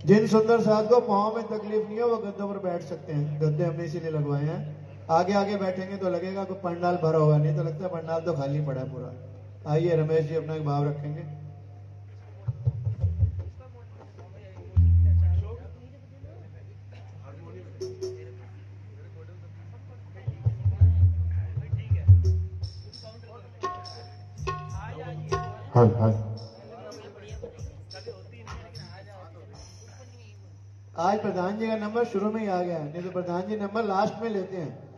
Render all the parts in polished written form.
जिन सुंदर साथ को पाँव में तकलीफ नहीं है वो गद्दों पर बैठ सकते हैं। गद्दे हमने इसीलिए लगवाए हैं। आगे आगे बैठेंगे तो लगेगा कि पंडाल भरा हुआ, नहीं तो लगता है पंडाल तो खाली पड़ा है पूरा। आइए रमेश जी अपना एक भाव रखेंगे। हाँ हाँ आज प्रधान जी का नंबर शुरू में ही आ गया, नहीं तो प्रधान जी नंबर लास्ट में लेते हैं।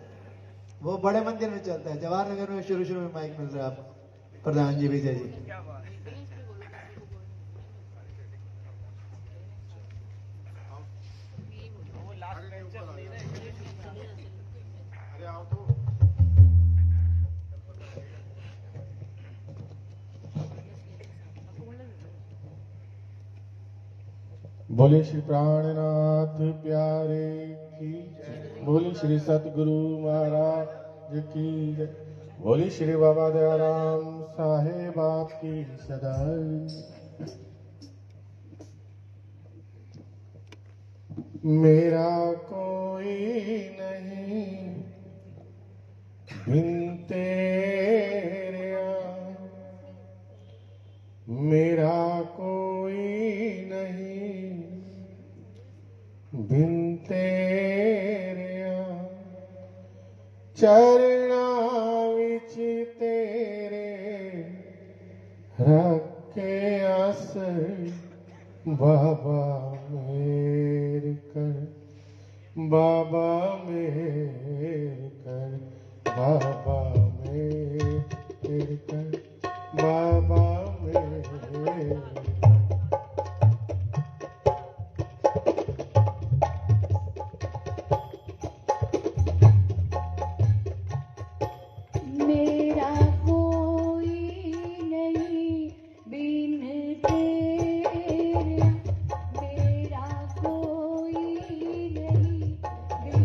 वो बड़े मंदिर में चलता है, जवाहर नगर में शुरू में माइक मिल रहा है आपको। प्रधान जी विजय जी। बोले श्री प्राणनाथ प्यारे की जय। बोले श्री सतगुरु महाराज की जय। बोले श्री बाबा दयाराम साहेब आपकी सदाई। मेरा कोई नहीं बिन तेरे, मेरा कोई नहीं बिन तेरे, चरणा विच तेरे रखे आस। बाबा मेर कर, बाबा मेर कर, बाबा मेर कर, बाबा मेर। मेरा कोई नहीं बिन तेरे, मेरा कोई नहीं बिन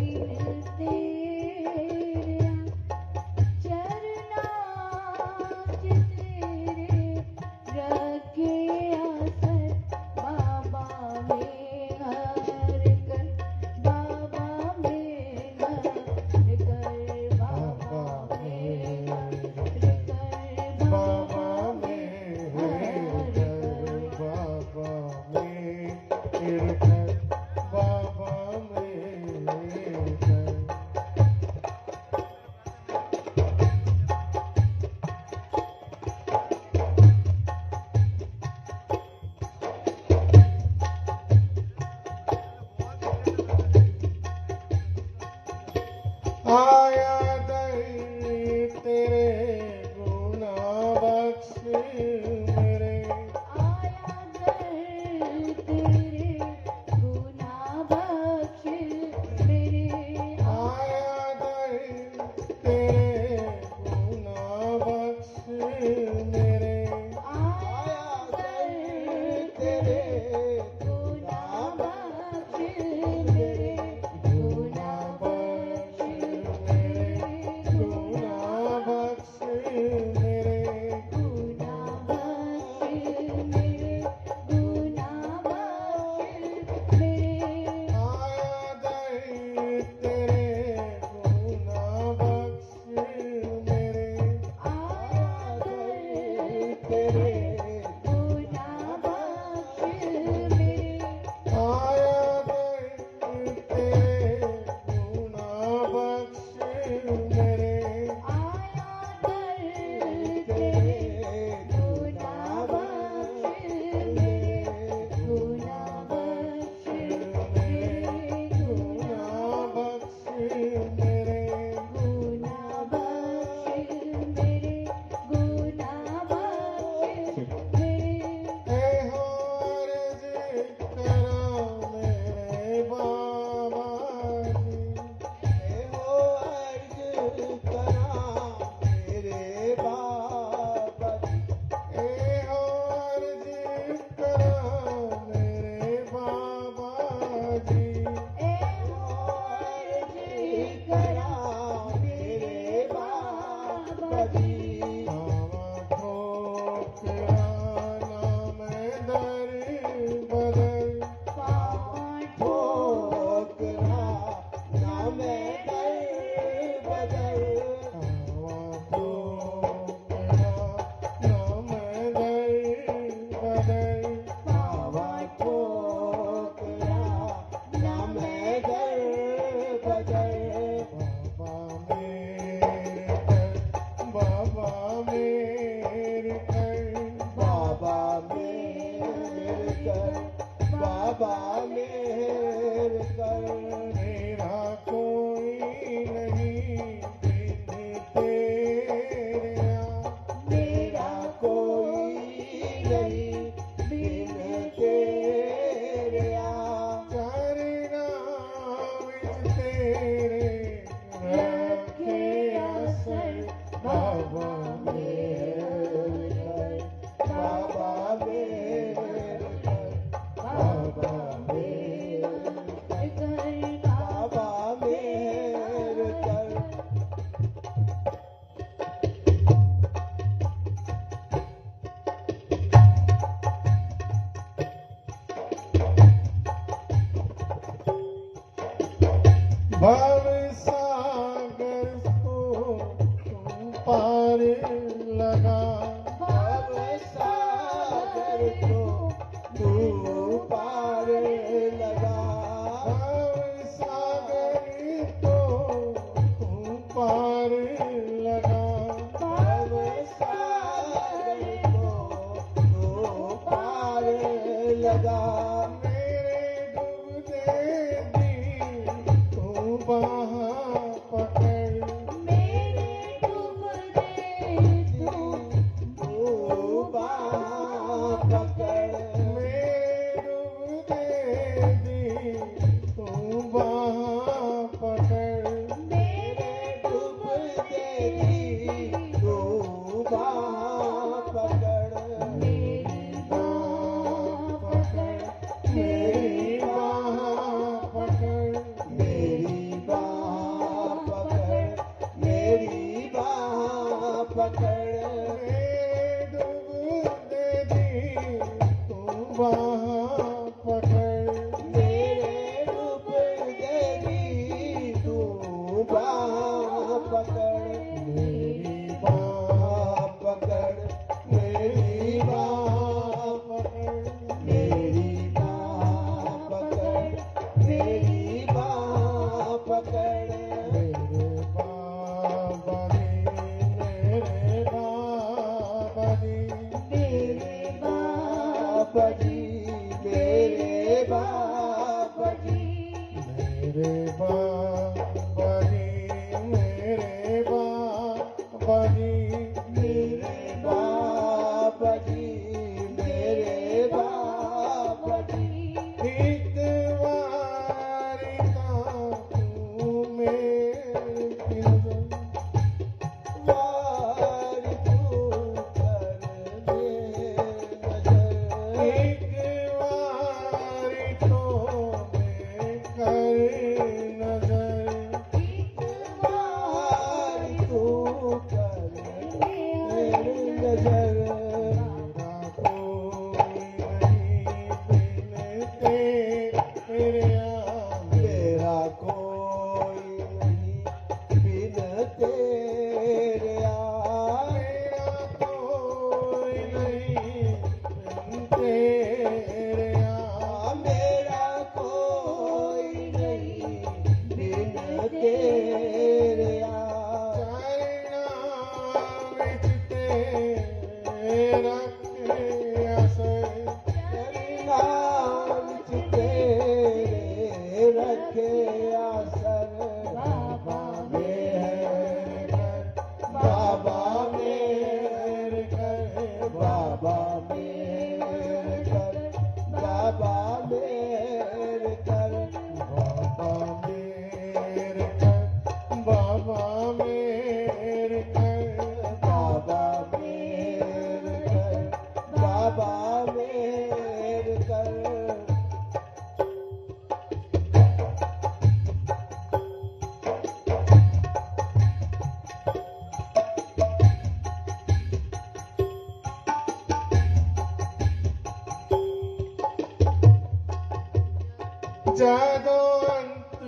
जादो अंत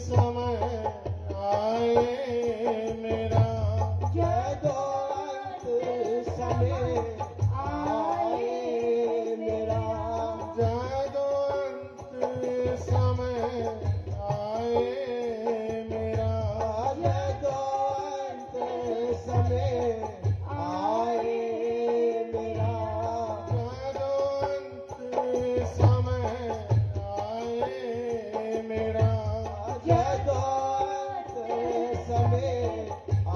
समय आए मेरा, जादो अंत समय आए मेरा, जादो अंत समय आए मेरा, जादो अंत समय आए मेरा, जादो अंत समय आए मेरा, जादो अंत समय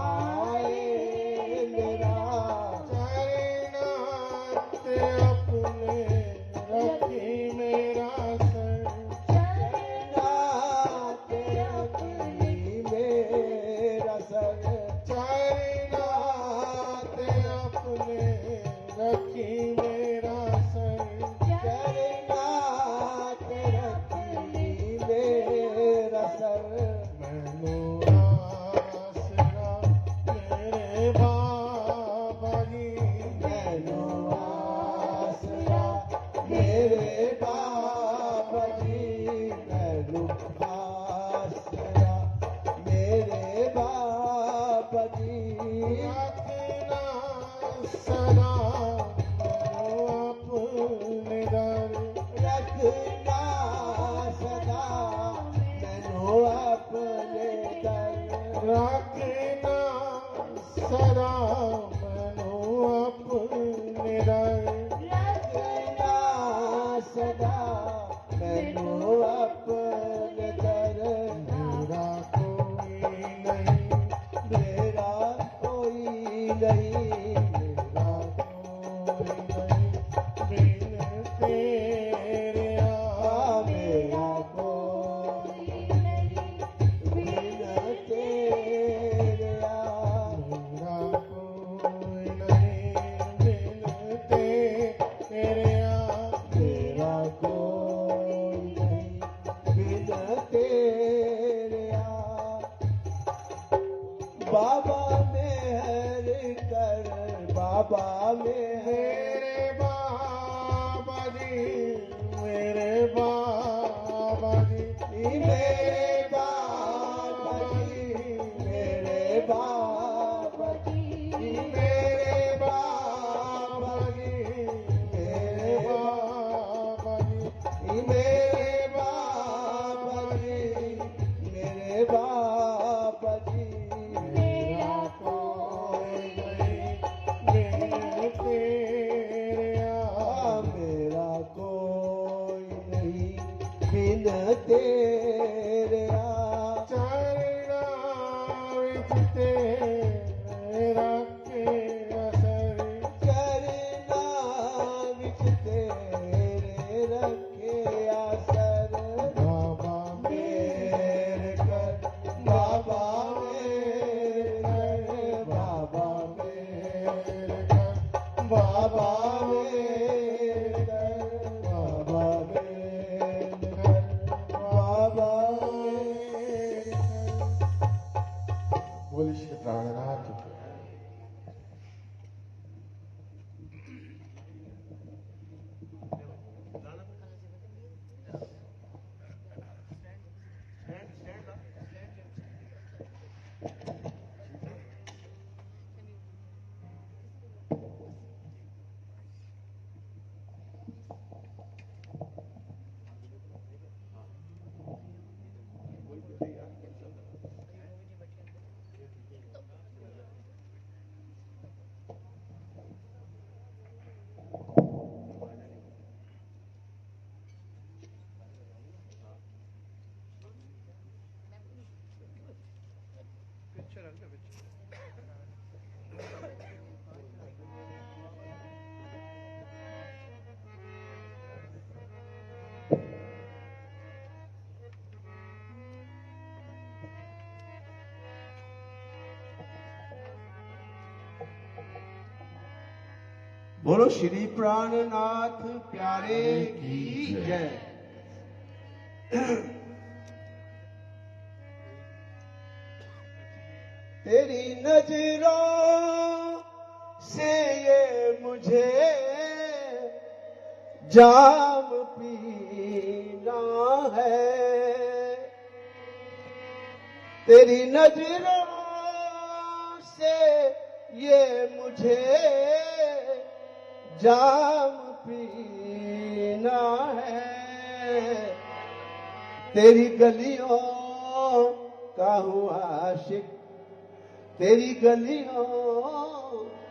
आए मेरा, चरणात अपने रखी मेरा सर, चरणात अपनी मेरा सर, चरणात अपने रखी मेरा सर, चरणात रखी मेरा सर, मैनू आसरा मेरे बाबा जी, मैनू आसरा मेरे बाबा जी, मैनू आसरा मेरे बाबा जी, रखना सदा मैनू अपने दर, रखना सदा मैनू अपने दर, रखना सदा मैनू अपने दर, रखना सदा मैनू अपने दर, मेरा कोई नहीं, मेरा कोई नहीं, मेरा कोई नहीं, बिन तेरे आ, मेरा कोई नहीं बिन तेरे आ, मेरा कोई नहीं, बिन तेरे आ, मेरा कोई नहीं बिन तेरे आ, बाबा मेहर कर, बाबा मेहर, मेरे बाबा जी, मेरे बाबा जी, मेरे बाबा जी, मेरे बाबा जी, मेरे बाबा जी, मेरे बाबा जी, मेरे बाबा जी, मेरे बाबा जी, मेरा कोई नहीं, बिन तेरे आ, मेरा कोई नहीं बिन तेरे आ, चरना विच तेरे रखे असर, चरना विच तेरे रखे असर, बाबा मेर कर, बाबा मेर कर, बाबा मेरे घर, बाबा मेर कर, बाबा मेर घर, बाबा मेरे घर। बोलिए श्री प्राणनाथ की। बोलो श्री प्राणनाथ प्यारे की जय। तेरी नजरों से ये मुझे जाम पीना है। तेरी नजरों से ये मुझे जाम पीना है। तेरी गलियों का हूँ आशिक, तेरी गलियों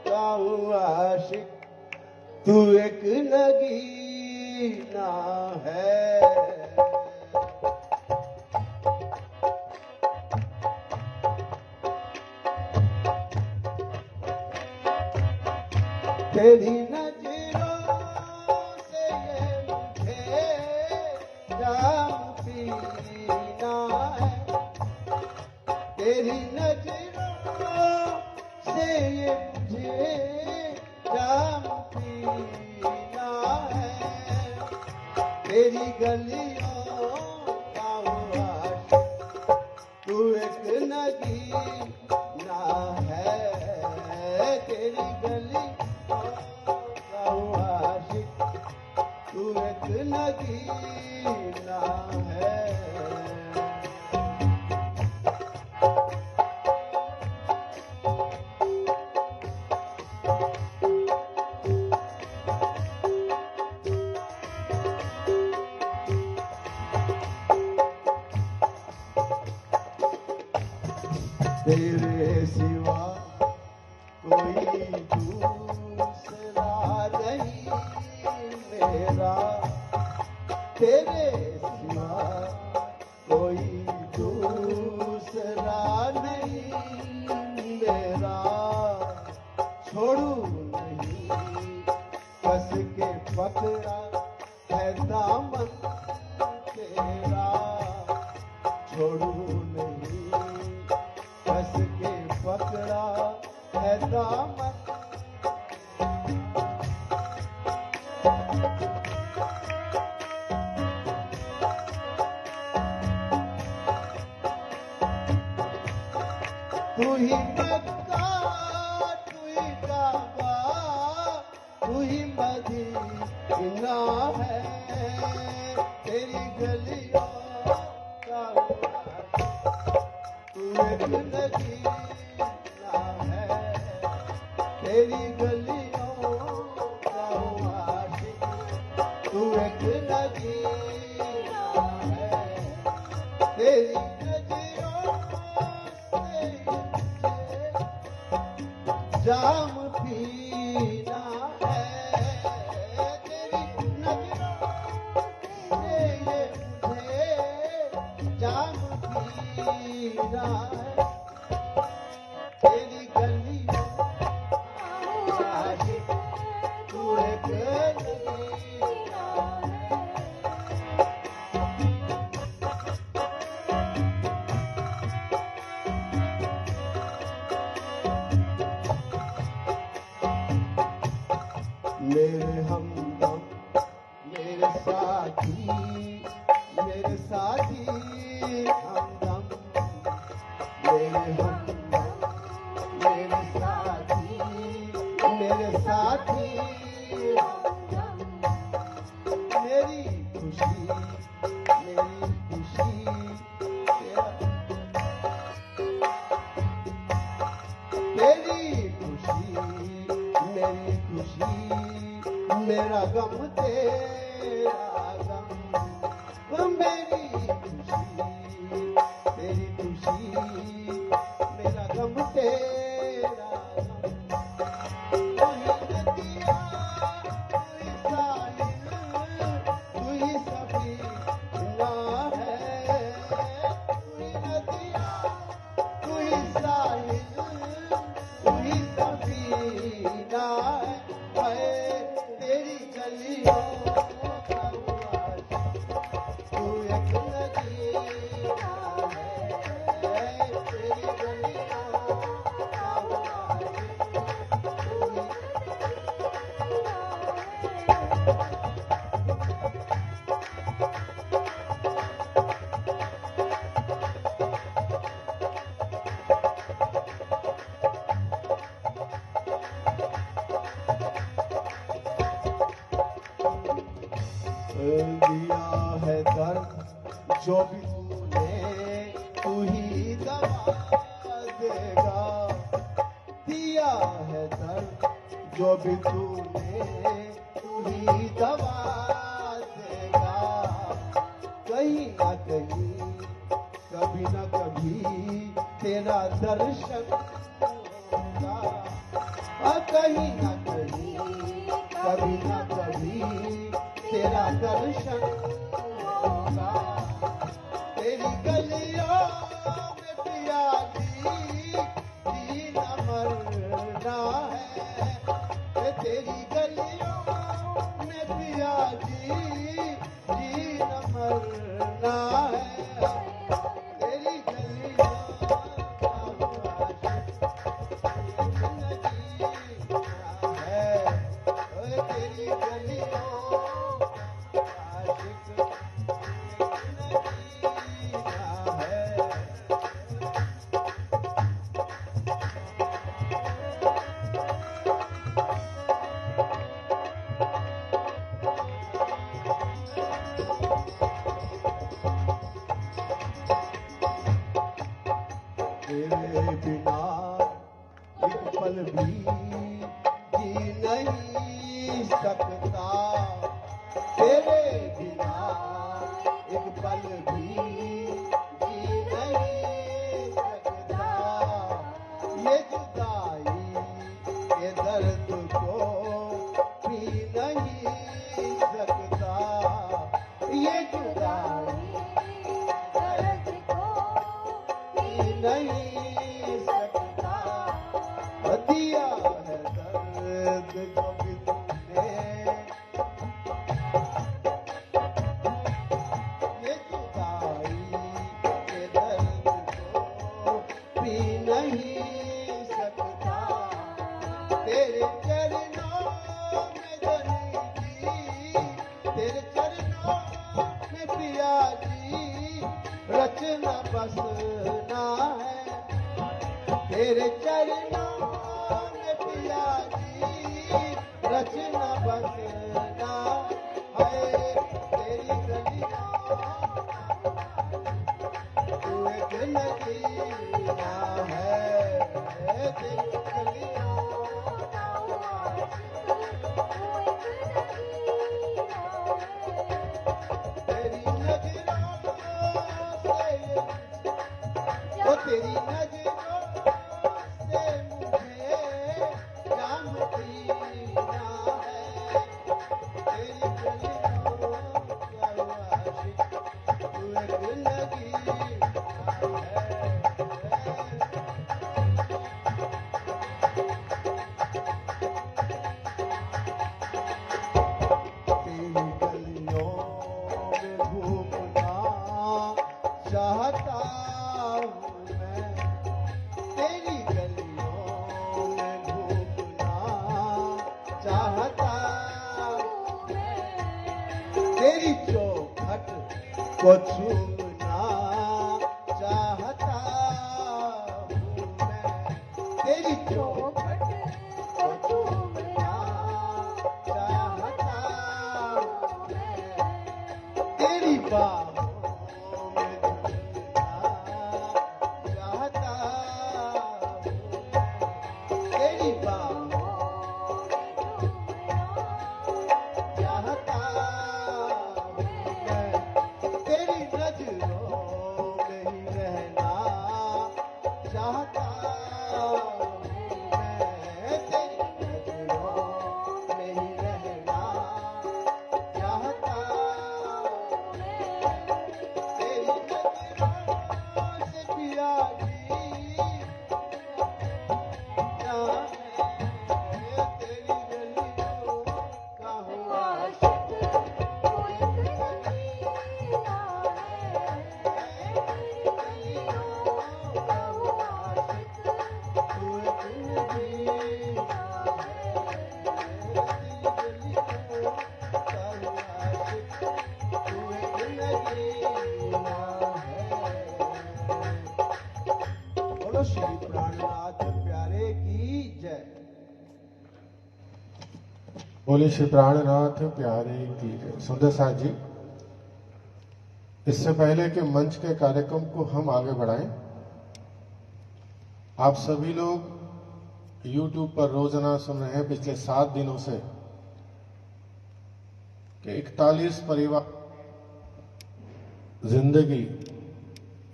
का हूँ आशिक, तू एक नगीना है। तेरी नजरों से ये मुझे जाम पीना है। तेरी नजरों से ये मुझे जाम पीना है। तेरी गलियों का हूँ आशिक, तू एक नगीना है। तेरी गलियों का हूँ आशिक, तू एक नगीना है। तेरे सिवा कोई दूसरा नहीं मेरा। तेरे सिवा कोई दूसरा नहीं मेरा। छोड़ू नहीं कस के पकड़ा है दामन तेरा। छोड़ू नहीं कस के पकड़ा है दामन। तू ही मक्का, तू ही काबा, तू ही मदीना है। तेरी गलियों का तू एक नगीना है। तेरी गलियों का आशिक, तू एक नगीना है। तेरी नजरों से मुझे जाम पीना है। तेरी नजरों से ये मुझे जाम पीना है। तेरी गलियों का आशिक, तू एक नगीना है। मेरे हमदम, मेरे साथी, मेरे साथी हमदम। मेरे हमदम, मेरे साथी, मेरे साथी हमदम। मेरी खुशी तेरा। तेरी खुशी मेरी खुशी, मेरा गम तेरा गम। मेरी खुशी तेरी खुशी, मेरा गम तेरा गम। तू ही नदिया, तू ही साहिल, तू ही सफीना है। तू ही नदिया, तू ही साहिल, तू ही सफीना है। तेरी गलियों का आशिक, तू एक नगीना है। तेरी गलियों का आशिक, तू दिया है दर्द जो भी तूने तू ही दवा देगा दिया है दर्द जो भी तूने तू ही दवा देगा कहीं ना कहीं कभी ना कभी तेरा दर्शन होगा कहीं ना कहीं कभी ना कभी तेरा दर्शन होगा तेरी गलियों में पिया जी न मरना है तेरी गलियों में पिया जी न मरना है तेरी गलियों तेरी गलियों तेरे बिना एक पल भी जी नहीं सकता तेरे बिना एक पल भी जी नहीं सकता ये जुदाई के दर्द को पी नहीं सकता ये जुदाई दर्द को पी नहीं सकता दिया है दर्द जो भी तुमने ये जुदाई के दर्द को पी नहीं सकता तेरे चरणों में धनी जी तेरे चरणों में पिया जी रचना बसना है तेरे चरणों में पिया जी रचना बसना है तेरी गलियों तू एक नगीना है तेरी गलियों तेरी नजरों से वो तेरी नजरों से मुझे जाम पीना है तेरी गलियों का आशिक तू एक नगीना है तेरी गलियों में घूमना चाहता हूँ मैं तेरी गलियों में घूमना चाहता हूँ तेरी चौखट को छूना चाहता हूँ मैं तेरी चौखट को छूना चाहता हूँ मैं तेरी बाहों में झूलना चाहता हूँ मैं तेरी बाहों में झूलना चाहता हूँ मैं तेरी नजरों बोले श्री प्राणनाथ प्यारे की जय। सुंदर साथ जी, इससे पहले कि मंच के कार्यक्रम को हम आगे बढ़ाएं, आप सभी लोग YouTube पर रोजाना सुन रहे हैं पिछले 7 दिनों से कि 41 परिवार जिंदगी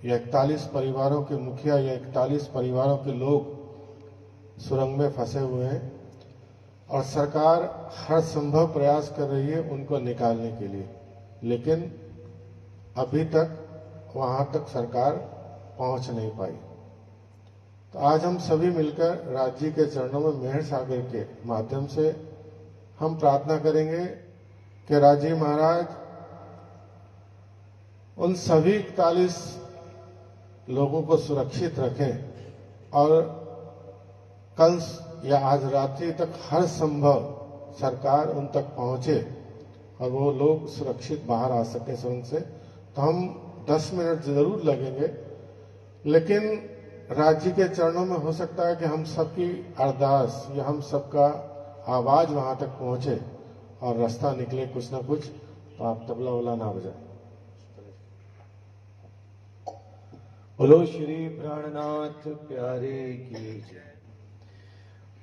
या 41 परिवारों के मुखिया या 41 परिवारों के लोग सुरंग में फंसे हुए हैं और सरकार हर संभव प्रयास कर रही है उनको निकालने के लिए, लेकिन अभी तक वहां तक सरकार पहुंच नहीं पाई। तो आज हम सभी मिलकर राज्य के चरणों में मेहर सागर के माध्यम से हम प्रार्थना करेंगे कि राजी महाराज उन सभी 41 लोगों को सुरक्षित रखें और कल या आज रात्रि तक हर संभव सरकार उन तक पहुंचे और वो लोग सुरक्षित बाहर आ सके सुरंग से। तो हम 10 मिनट जरूर लगेंगे, लेकिन राज्य के चरणों में हो सकता है कि हम सबकी अरदास या हम सबका आवाज वहां तक पहुंचे और रास्ता निकले कुछ ना कुछ। तो आप तबला वबला ना बजाएं। बोलो श्री प्राणनाथ प्यारे की जय।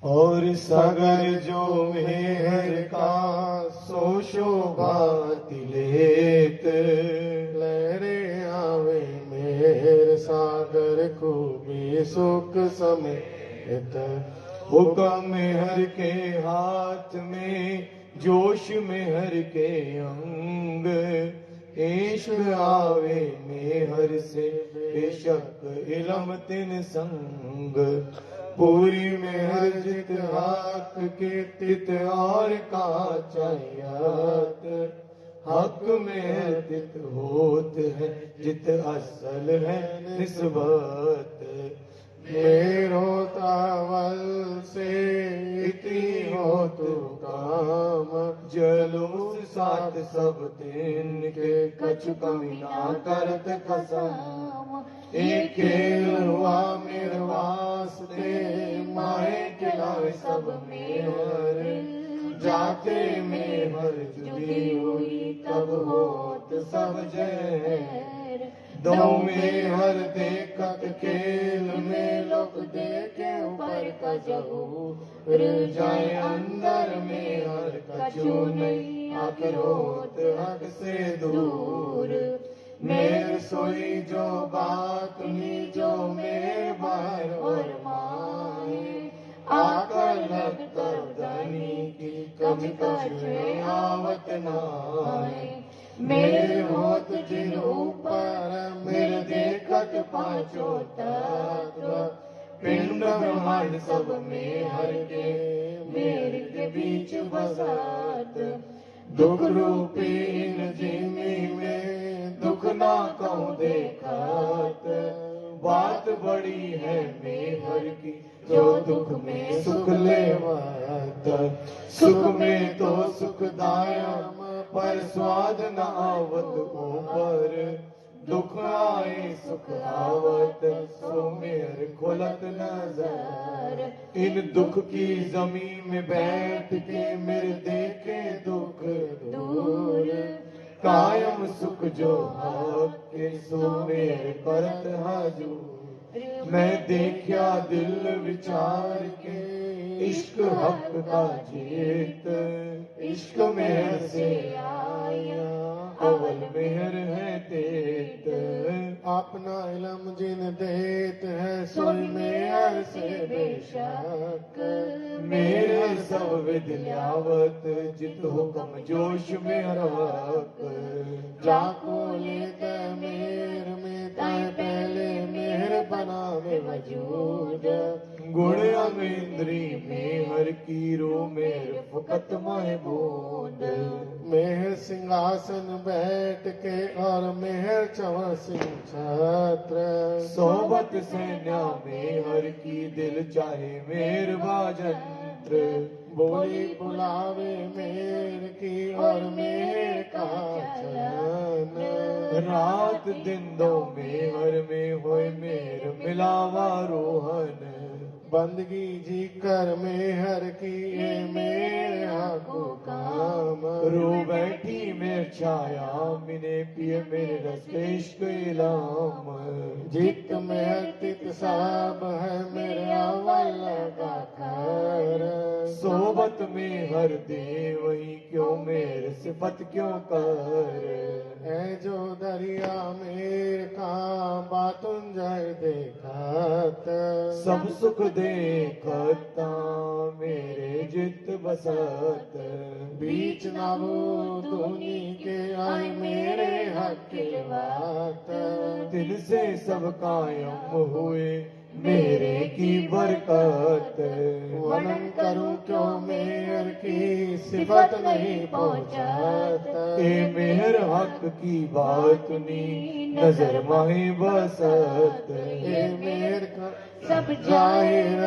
और सागर जो मेहर का सो शोभा तिलेत, लहरे आवे मेहर सागर को भी सुख समेत। हुक्म मेहर के हाथ में जोश मेहर के अंग, इश्क आवे मेहर से बेशक इलम तिन संग। पूरी मेहर जित हाथ के तित और का चाहियात, हक में तित होत है जित असल है निस्बत। मेरो तावल से इति हो तू काम, जलूस साथ सब दिन के कछु कमी ना करत कसम। एक खेल हुआ मेरे वास्ते, माए खिलाए सब मेहर। जाते मेहर जुदी हुई तब होत सब जहर। दो मेहर देखत खेल में लोग देखे ऊपर का जहूर जाए अंदर मेहर कछु नहीं आखिर होत हक से दूर। मेर सोई जो बात नी जो मेरे बाहर और माए, आकर लग कर धनी की कभी कछु आवत नाए। मेरे होत जिन ऊपर मेरे देखत पांचों तत्व, पिंड ब्रह्मांड सब में हर के मेरे के बीच बसात। दुख रूपी इन जिमी में दुख ना कहूँ देखत, बात बड़ी है मेहर की जो दुख में सुख लेवत। सुख में तो सुखदायक पर स्वाद न आवत ऊपर, दुख आए सुख आवत सो मेहर खोलत नजर। इन दुख की जमीन में बैठ के मेरे देखे दुख दूर, कायम सुख जो हक के सो मेरे करत हजूर। मैं देखा दिल विचार के इश्क हक का जीत, इश्क मेहर से आया अवल मेहर है तेत। अपना इलम जिन देत है सोई मेहर से बेशक। मेरे सब विद्यावत जित हुक्म जोश में हक। जाको लेता मेहर में ताए पहले मेहर बनावे वजूद। गुण अंग इंद्री मेहर की रो मेहर फुकत महबूद। मेहर सिंहासन बैठ के और मेहर चवर सिंह छत्र। सोबत सैन्या मेहर की दिल चाहे मेहर बाजंत्र। बोली बुलावे मेहर की और मेहर का चलन। रात दिन दो मेहर में होए मेहर मिलावा रोहन। बंदगी जी कर मेहर की ये मेरे हाथों छाया मिने पिय मेरे रस देश कैलाम जित में अर्पित सब है मेरे अव्वल का खैर। सोबत में हर दे वही क्यों मेरे सिफत क्यों कर है जो दरिया मेर का बातुन जाय देखत। सब सुख देखता मेरे जित बसत बीच नभू धुनी के आई मेरे हक की बात। दिल से सब कायम हुए मेरे की बरकत वर्णन करूं क्यों मेहर की सिफत नहीं पहुंचत। ए मेहर हक की बात नी नजर माहे बसत ये मेहर का सब जाहिर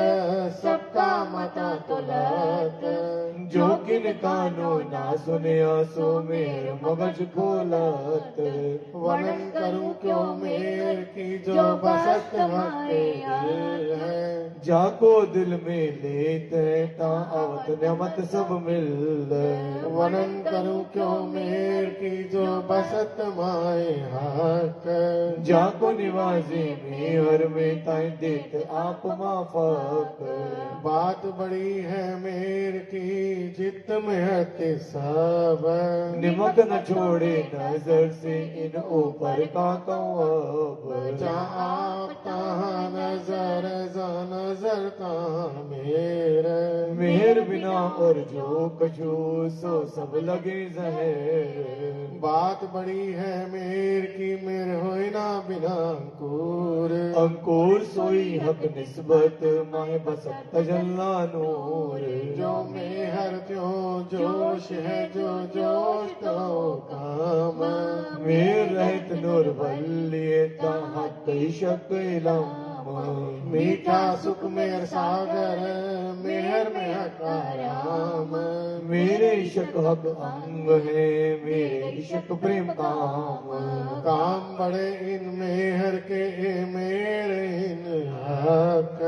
सबका मता तुलत। जो किन कानो ना सुनया सो मेर मगज खोलत वर्णन करूं क्यों मेहर की जो बसत भक्ति दिल है। जाको दिल में लेते ता अवत नमत सब मिल वर्णन करूं क्यों मेहर की जो बसत माए हक। जाको निवाजे में हर में ताई देत आप माफक बात बड़ी है मेर की जित में है सब। निमक न छोड़े नजर से इन ऊपर का कौब जहाँ आप तहाँ नजर जा नजर तहाँ मेरे। मेहर बिना और जो कछु सो सब लगे जहर बात बड़ी है मेर की मेर होई ना बिना अंकुर। अंकुर सोई हक निस्बत माहे बसत तजल्ला नूर जो मेहर त्यों जोश है जो जोश तो काम। मेर रहत नूर बल्लिए हक शक लम मीठा सुख मेर सागर मेहर में हकाराम। मेरे शक हक अंग है मेरे इशक प्रेम काम काम बड़े इन मेहर के मेरे इन हक।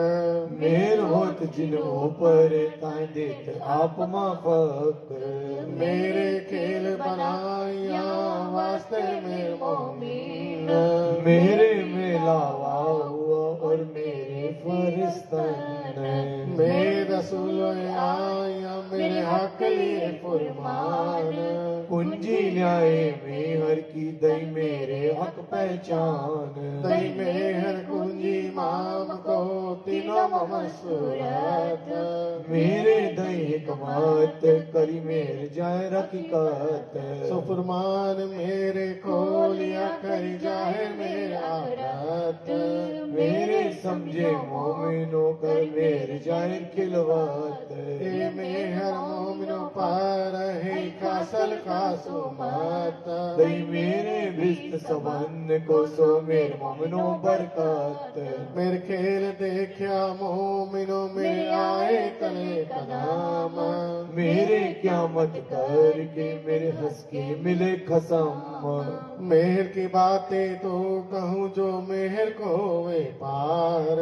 मेर होत जिन ऊपर ताय देत आप माफक मेरे खेल बनाया वास्ते मेरे मोमीन। मेरे में लावा हुआ और मेरे फरिश्तन मेरे रसूल आया मेरे हक लिए फरमान। कुंजी न्याय में हर की दई मेरे हक पहचान दई मेहर कुंजी माम को तीनों मम सूरत। मेरे दई हिकमत करी मेरे जाए रकीकत सुफरमान मेरे खोलिया कर जाहे मेरा रत। मेरे समझे मोमिनो कर मेरे जाए खिलवत ए मेहर मोमिनो पर है कासल कासु मत। दई मेरे बिस्त सबन को सो मेरे मोमिनो बरकत मेरे खेल देखा मोमिनो मेरे आए तले कदम। मेरे क्या मत करके मेरे हंस के मिले खसम मेहर की बातें तो कहूँ जो मेहर को वे पार।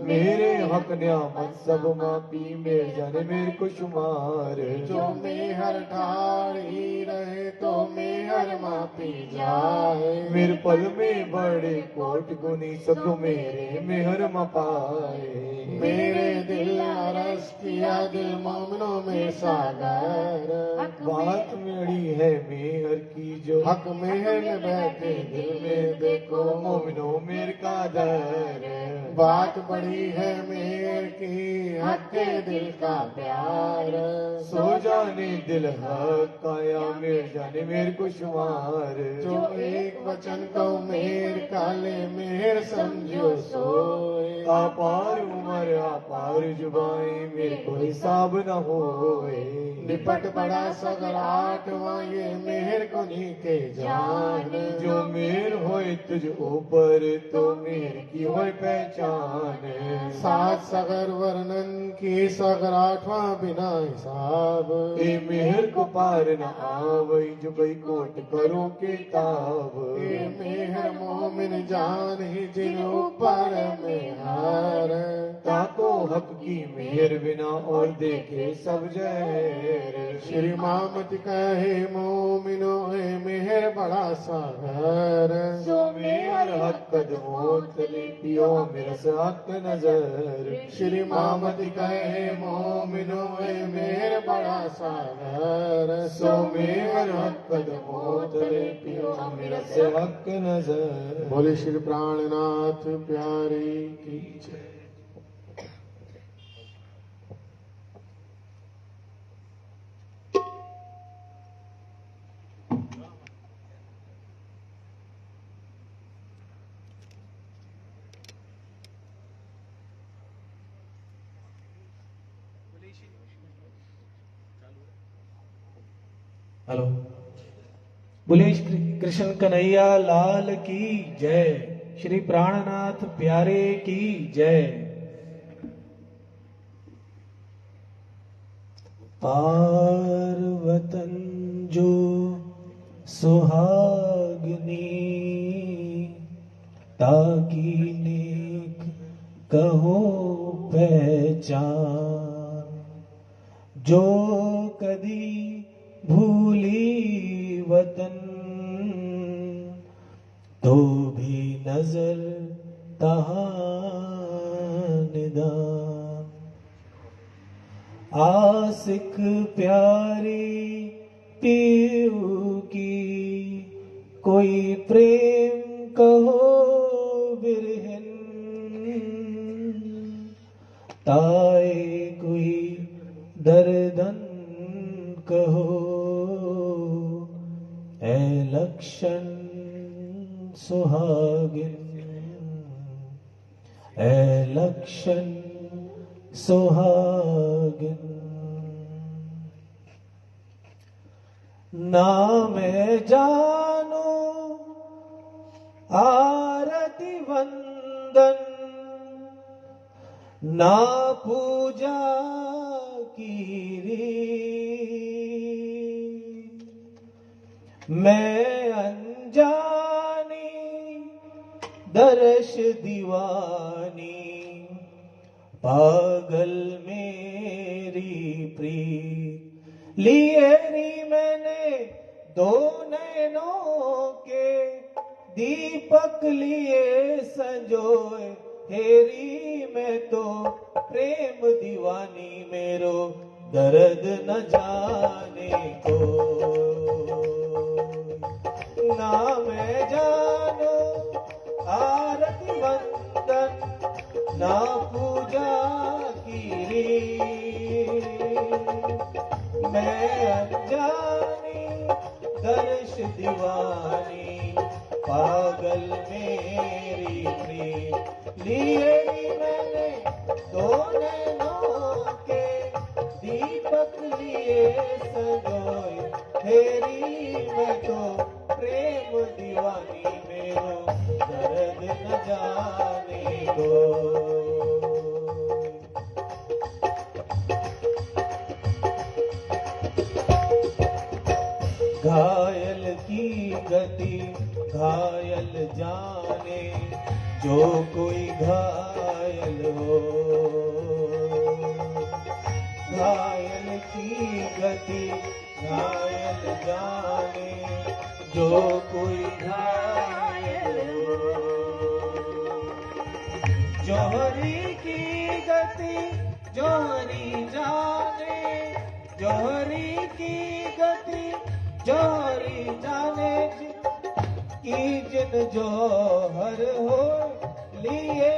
मेरे हक न्यामत सब मापी मेर जाने मेरे को शुमार जो मेहर ठाड़ी रहे तो मेहर मापी जाए। मेरे पल में बड़े कोट गुनी सदो मेरे मेहर मपाए मेरे दिल अरस किया दिल मोमिनों में सागर। बात मेरी है मेहर की जो हक मेहर में बैठे दिल में देखो मोमिनो मेर का दर बात बड़ी है मेर की हक के दिल का प्यार। सो जाने दिल हक काया मेर जाने मेरे को शुमार जो एक वचन को मेर काले मेहर समझो सोए। अपार उमर अपार जुबाएं मेरे को हिसाब न होए निपट बड़ा सगर आठवां ये मेहर को नीके जान। जो मेर होए तुझ ऊपर तो मेर की होए पहचान सात सगर वर्णन की सगर आठवां बिना हिसाब। ए मेहर को पार न आवई जो कई कोट करो के ताब ये मेहर मोमिन जान ही जिन ऊपर में हार। ताको हक की मेहर बिना और देखे सब जहर श्री मामति कहे मोमिनो है मेहर बड़ा सागर सो मेहर हक कदमों तले पियो मेरा साथ नजर श्री मामति कहे मोमिनो है मेहर बड़ा सागर सो मेहर हक कदमों तले पियो मेरा साथ नजर बोले श्री प्राणनाथ प्यारे की जय। हेलो, बोले श्री कृष्ण कन्हैया लाल की जय। श्री प्राणनाथ प्यारे की जय। पार्वतन जो सुहागनी ताकी नेक कहो पहचान जो कदी भूली वतन तो भी नजर तहाँ निदान आसिक प्यारी पीऊ की कोई प्रेम कहो बिरहन ताए कोई दर्दन कहो ऐ लक्षण सुहागिन ऐ लक्षण सुहागिन ना मैं जानू आरती वंदन ना पूजा की री मैं अनजानी दर्श दीवानी पागल मेरी प्रीत लिए री मैंने दो नैनों के दीपक लिए संजोए हेरी मैं तो प्रेम दीवानी मेरो दर्द न जाने को ना मैं जानो आरती वंदन ना पूजा की मैं अनजानी दर्श दीवानी पागल मेरी प्रीत लिए मैंने दो नैनों के दीपक लिए सजोए तेरी मैं तो प्रेम दीवानी मेरो दर्द न जाने दो घायल की गति घायल जाने जो कोई घायल हो घायल की गति घायल जाने जो कोई घायल हो जोहरी की गति जोहरी जाने जोहरी की गति जोहरी जाने की जिन जोहर हो लिए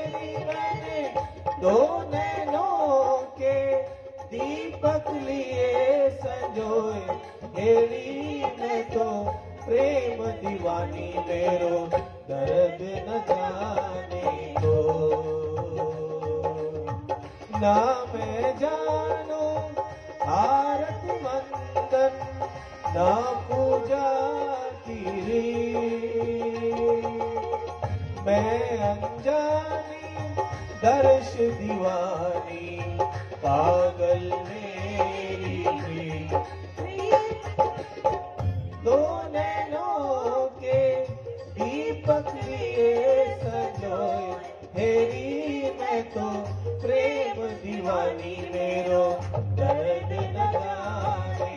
मैंने दो नैनों के दीपक लिए संजोए हेरी मैं तो प्रेम दीवानी मेरो दर्द न जाने को ना मैं जानो आरती वंदन ना पूजा की मैं अनजानी दर्श दीवानी पागल मेरी दो नैनों के दीपक लिए सजोए हेरी मैं तो प्रेम दीवानी मेरो दर्द न जाने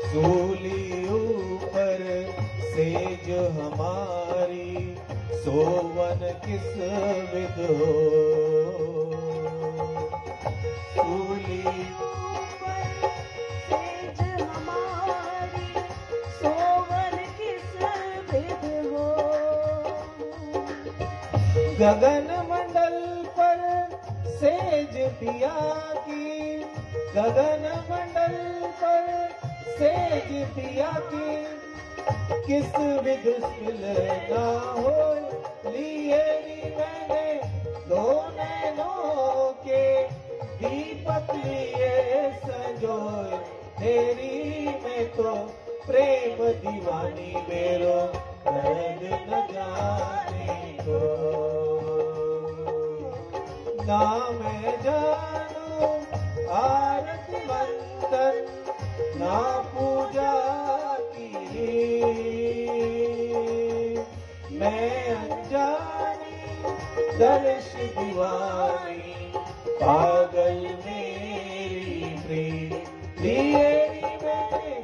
सूली ऊपर सेज हमारी, सोवन किस विध हो। सूली सेज हमारी, सोवन किस विध हो। गगन मंडल पर सेज पिया की, गगन मंडल पर सेज पिया की, किस विध मिल ना हो। लिए भी मैंने दो नैनों के, दीपक लिए संजोए। तेरी मैं तो प्रेम दीवानी, मेरो दर्द न जाने को। ना मैं जानू आरत मंथन, ना पूजा की। मैं अनजानी दर्श दीवानी, पागल मेरी प्रीत। लिए मैंने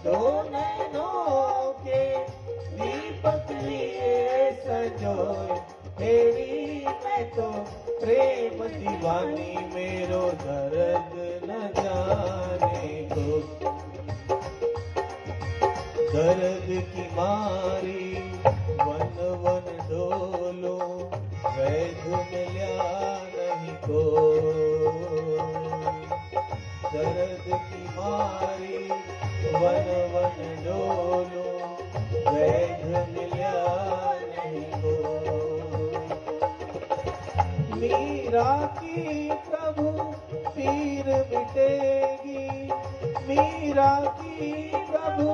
दो नैनों के, दीपक लिए संजोए। तेरी मैं तो प्रेम दीवानी, मेरो दर्द न जाने को। दर्द की मारी वन वन डोलो, वैध मिल्या नहीं को। दर्द की मारी वन वन डोलो, वैध मिल्या नहीं को। मीरा की प्रभु पीर मिटेगी, मीरा की प्रभु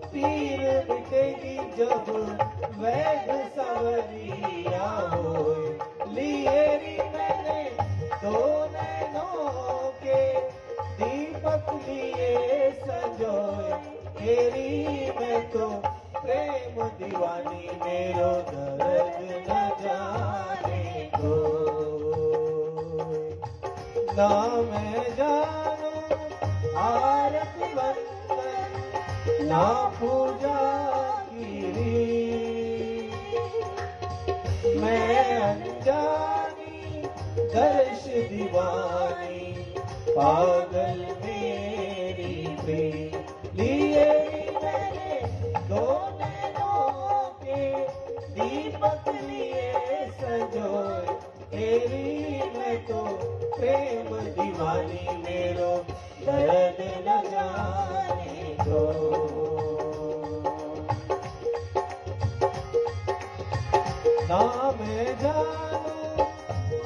पीर मिटेगी, जब वैध सवरिया होए। लिए मैंने दो नैनों के, दीपक लिए संजोए। तेरी मैं तो प्रेम दीवानी, मेरो दर्द न जाने को। ना मैं जानू आरत बंधन, ना पूजा की रीत। मैं अनजानी दर्श दीवानी, पागल मेरी प्रीत। लिए मैंने दो नैनों के, दीपक लिए संजोए। तेरी मैं तो प्रेम दीवानी, मेरो दर्द न जाने को। ना मैं जानू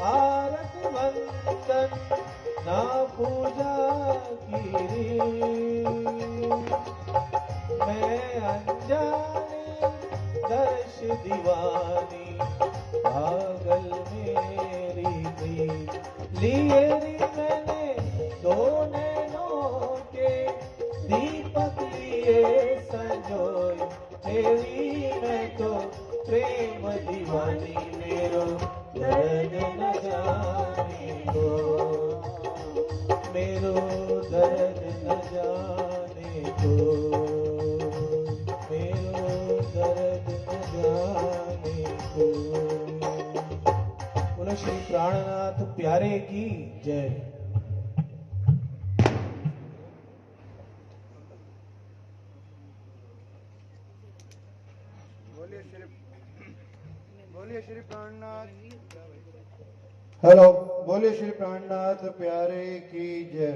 आरत मंथन, ना पूजा की रीत। मैं अनजानी दर्श दीवानी, पागल मेरी प्रीत। लिए मैंने दो नैनों के, दीपक लिए संजोए। तेरी मैं तो प्रेम दीवानी, मेरो दर्द न जाने को। मेरो दर्द न जाने को, मेरो दर्द न जाने को। बोलो श्री प्राणनाथ प्यारे की जय। बोलिए श्री प्राणनाथ। हेलो, बोलिए श्री प्राणनाथ प्यारे की जय।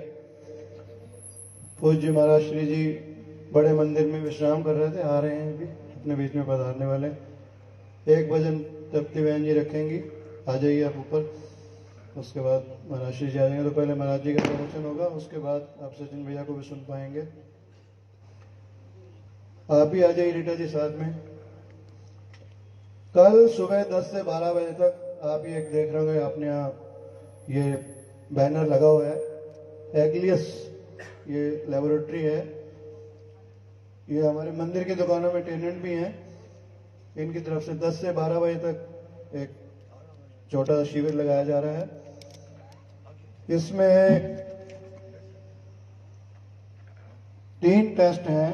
पूज्य महाराज श्री जी बड़े मंदिर में विश्राम कर रहे थे, आ रहे हैं अभी, अपने बीच में पधारने वाले। एक भजन तप्ती बहन जी रखेंगी, आ जाइए आप ऊपर। उसके बाद महाराज श्री जी आ जाएंगे, तो पहले महाराज जी का प्रवचन होगा, उसके बाद आप सचिन भैया को भी सुन पाएंगे। आप ही आ जाइए रीटा जी साथ में। कल सुबह 10 से 12 बजे तक आप ये देख रहे होंगे, आपने यहाँ ये बैनर लगा हुआ है, एग्लियस ये लेबोरेटरी है। ये हमारे मंदिर की दुकानों में टेनेंट भी हैं। इनकी तरफ से 10 से 12 बजे तक एक छोटा शिविर लगाया जा रहा है। इसमें 3 टेस्ट है।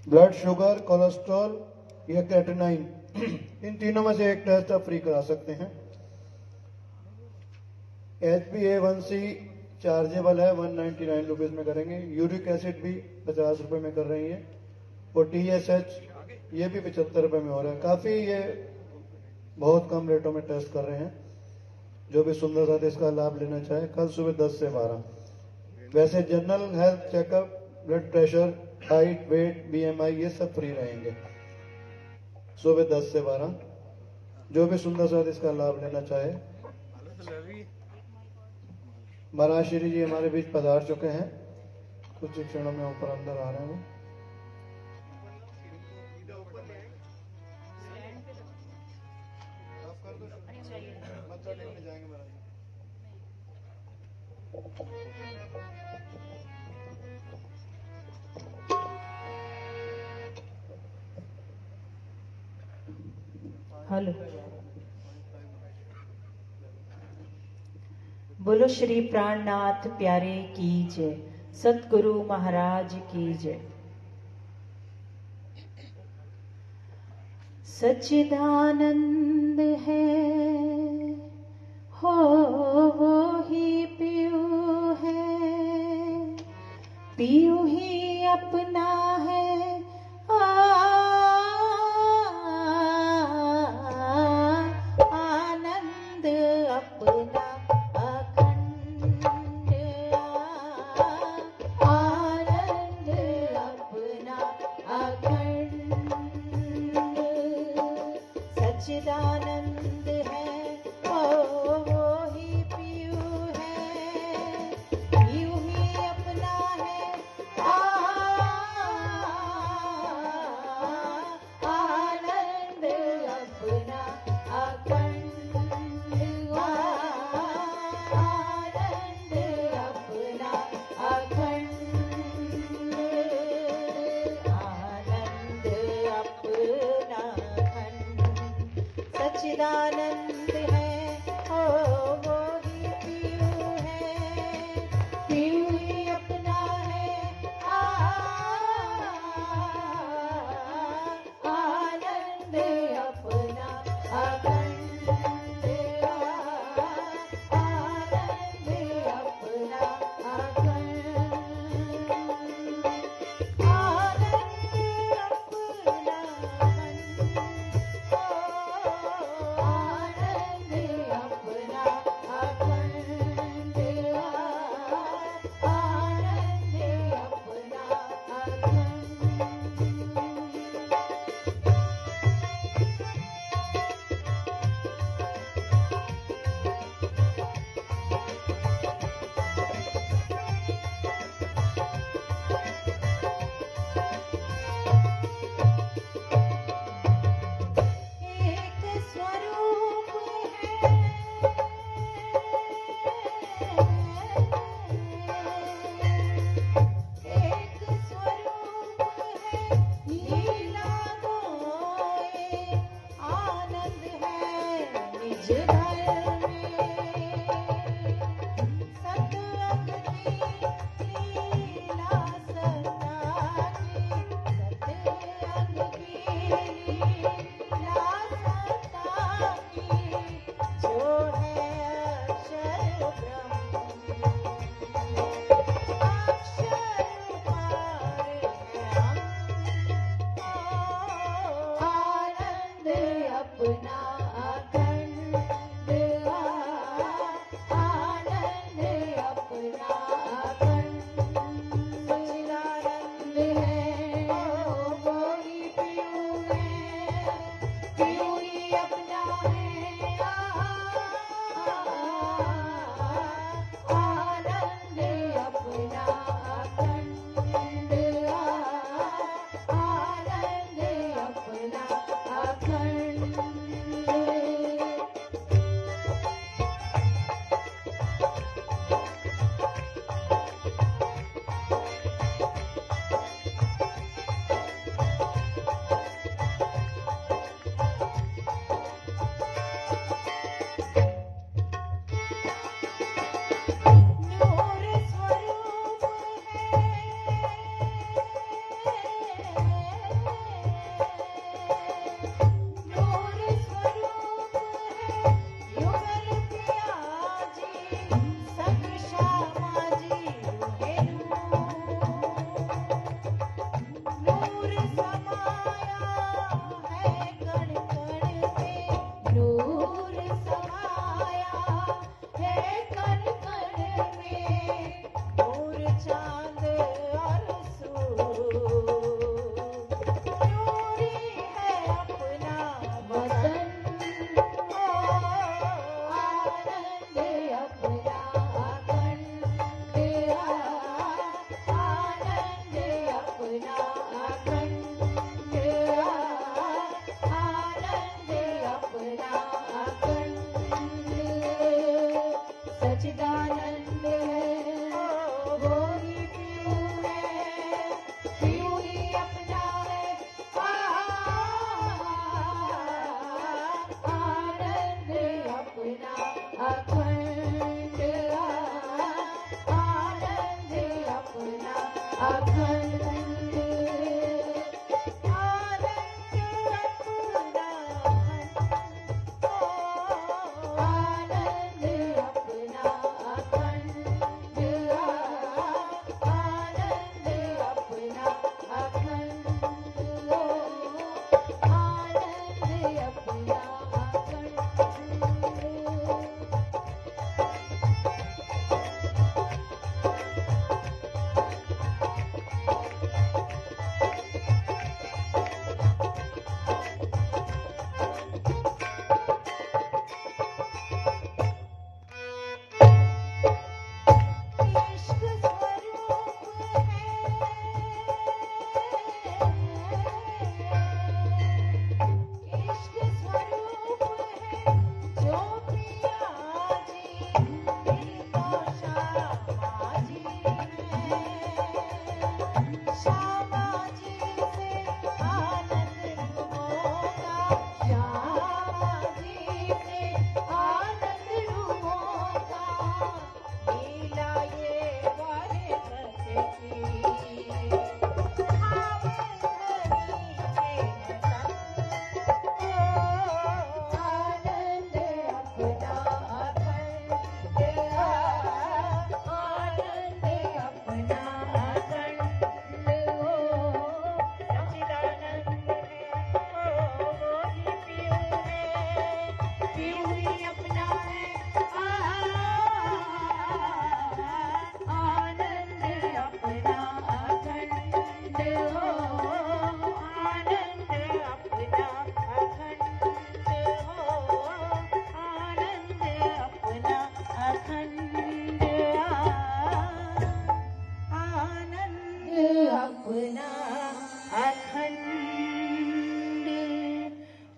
ब्लड शुगर, कोलेस्ट्रॉल या कैटेनाइन, इन तीनों में से एक टेस्ट आप फ्री करा सकते हैं। HbA1c चार्जेबल है, 199 रुपीज में करेंगे। यूरिक एसिड भी 50 रुपए में कर रही है, और TSH ये भी 75 रुपए में हो रहा है। काफी ये बहुत कम रेटों में टेस्ट कर रहे हैं। जो भी सुंदर साथ इसका लाभ लेना चाहे, कल सुबह 10 से 12। वैसे general health checkup, blood pressure, height, weight, BMI ये सब फ्री रहेंगे सुबह 10 से 12। जो भी सुंदर साथ इसका लाभ लेना चाहे। महाराज श्री जी हमारे बीच पधार चुके हैं, कुछ ही क्षणों में ऊपर अंदर आ रहे हैं। हेलो। बोलो श्री प्राणनाथ प्यारे की जय, सतगुरु महाराज की जय। सच्चिदानंद है हो वो ही पियू है, पियू ही अपना है आनंद अपना अखंड, आनंद अपना अखंड। सच्चिदानंद है वो ही पियू है, पियू ही अपना है आनंद अपना अखंड, आनंद अपना अखंड, आनंद अपना अखंड। सच्चिदानंद है वो ही पियू है, पियू ही अपना है आनंद अपना अखंड, आनंद अपना अखंड, आनंद अपना अखंड,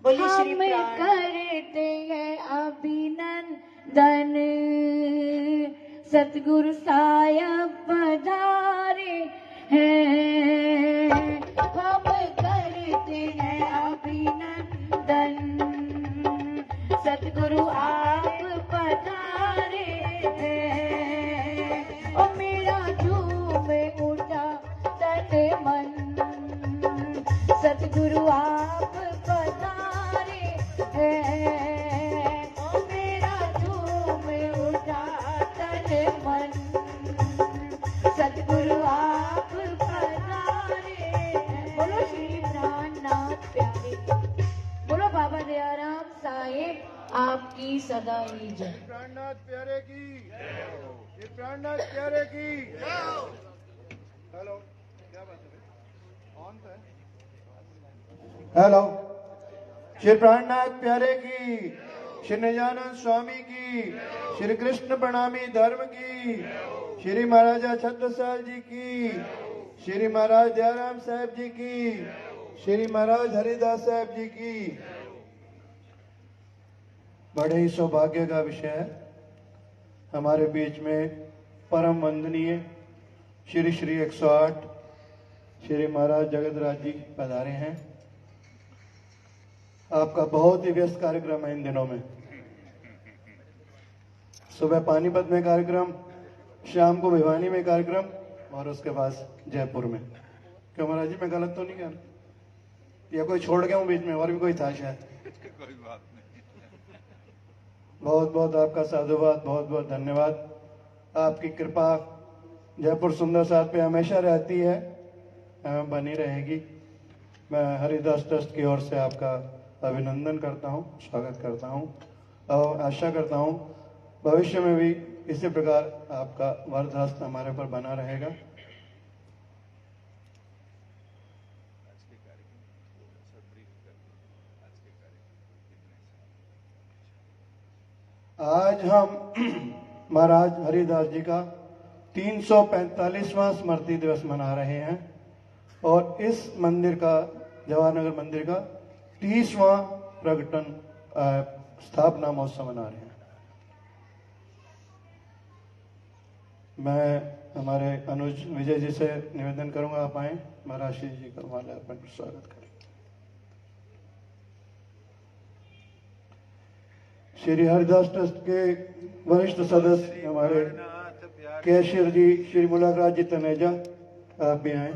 बोलिए श्री हम प्राण करते हैं अभिनंदन सतगुरु साहब पधारे हैं। हम करते हैं अभिनंदन सतगुरु आप पधारे हैं। ओ मेरा झूम उठा तन मन सतगुरु आप पधारे हैं। ओ मेरा झूम उठा तन मन सतगुरु आप पधारे हैं। बोलो श्री प्राणनाथ प्यारे, बोलो बाबा दयाराम साहेब आपकी सदा ही जय। प्राणनाथ प्यारे की, ये प्राणनाथ प्यारे की। हेलो, क्या बात है? ऑन तो है। हेलो, श्री प्राणनाथ प्यारे की, श्री निजानंद स्वामी की, श्री कृष्ण प्रणामी धर्म की, श्री महाराजा छत्रसाल जी की, श्री महाराज दयाराम साहब जी की, श्री महाराज हरिदास साहब जी की। बड़े ही सौभाग्य का विषय है, हमारे बीच में परम वंदनीय श्री श्री 108 श्री महाराज जगतराज जी पधारे हैं। आपका बहुत ही व्यस्त कार्यक्रम है इन दिनों में। सुबह पानीपत में कार्यक्रम, शाम को भिवानी में कार्यक्रम और उसके बाद जयपुर में। क्यों महाराज जी, मैं गलत तो नहीं कह रहा? या कोई छोड़ गया हूं बीच में? और भी कोई था शायद? कोई बात नहीं। बहुत बहुत आपका साधुवाद, बहुत बहुत धन्यवाद। आपकी कृपा जयपुर सुंदर साथ पे हमेशा रहती है, बनी रहेगी। मैं हरिदास ट्रस्ट की ओर से आपका अभिनंदन करता हूं, स्वागत करता हूं और आशा करता हूं भविष्य में भी इसी प्रकार आपका वरदहस्त हमारे पर बना रहेगा। आज हम महाराज हरिदास जी का 345वां स्मृति दिवस मना रहे हैं और इस मंदिर का, जवाहरनगर मंदिर का 30वां प्रकटन स्थापना महोत्सव मना रहे हैं। मैं हमारे अनुज विजय जी से निवेदन करूंगा, आप आए, महाराज श्री जी का माला अर्पण कर स्वागत करें। श्री हरिदास ट्रस्ट के वरिष्ठ सदस्य हमारे कैशियर जी श्री मुलाकात जी तनेजा, आप भी आए।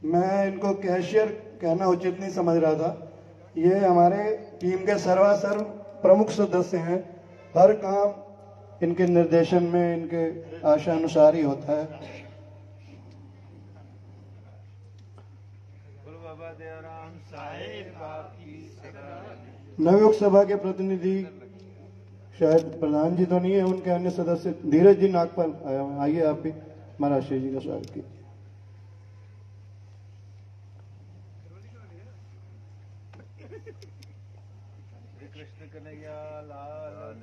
मैं इनको कैशियर कहना उचित नहीं समझ रहा था। ये हमारे टीम के सर्वासर्व प्रमुख सदस्य हैं। हर काम इनके निर्देशन में, इनके आशानुसार ही होता है। नवयुग सभा के प्रतिनिधि, शायद प्रधान जी तो नहीं है, उनके अन्य सदस्य धीरज जी नागपाल आए हुए हैं। आइए आप भी महाराज श्री जी का स्वागत कीजिए।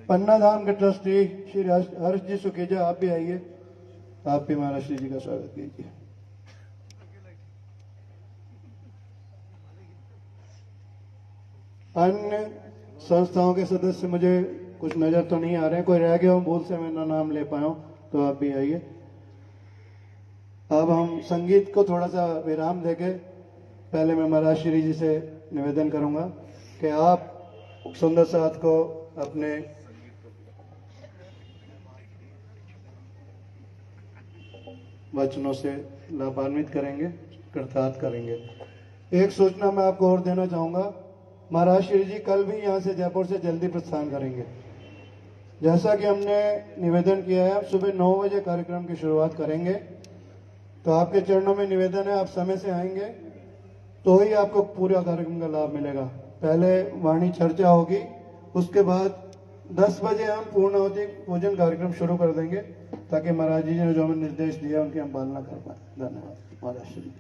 पन्ना धाम के ट्रस्टी श्री हर्ष जी सुखेजा, आप भी आइए। आप भी महाराज श्री जी का स्वागत कीजिए। अन्य संस्थाओं के सदस्य मुझे कुछ नजर तो नहीं आ रहे हैं। कोई रह गया हो भूल से मैं ना नाम ले पाया हूं तो आप भी आइए। अब हम संगीत को थोड़ा सा विराम देके पहले मैं महाराज श्री जी से निवेदन करूंगा कि आप सुंदर साथ को अपने वचनों से लाभान्वित करेंगे, कृतार्थ करेंगे। एक सूचना मैं आपको और देना चाहूंगा, महाराज श्री जी कल भी यहाँ से जयपुर से जल्दी प्रस्थान करेंगे। जैसा कि हमने निवेदन किया है, आप सुबह 9 बजे कार्यक्रम की शुरुआत करेंगे। तो आपके चरणों में निवेदन है, आप समय से आएंगे तो ही आपको पूरा कार्यक्रम का लाभ मिलेगा। पहले वाणी चर्चा होगी, उसके बाद 10 बजे हम पूर्णाहुति पूजन कार्यक्रम शुरू कर देंगे ताकि महाराज जी ने जो हमें निर्देश दिया उनकी हम पालना कर पाए। धन्यवाद महाराज श्री।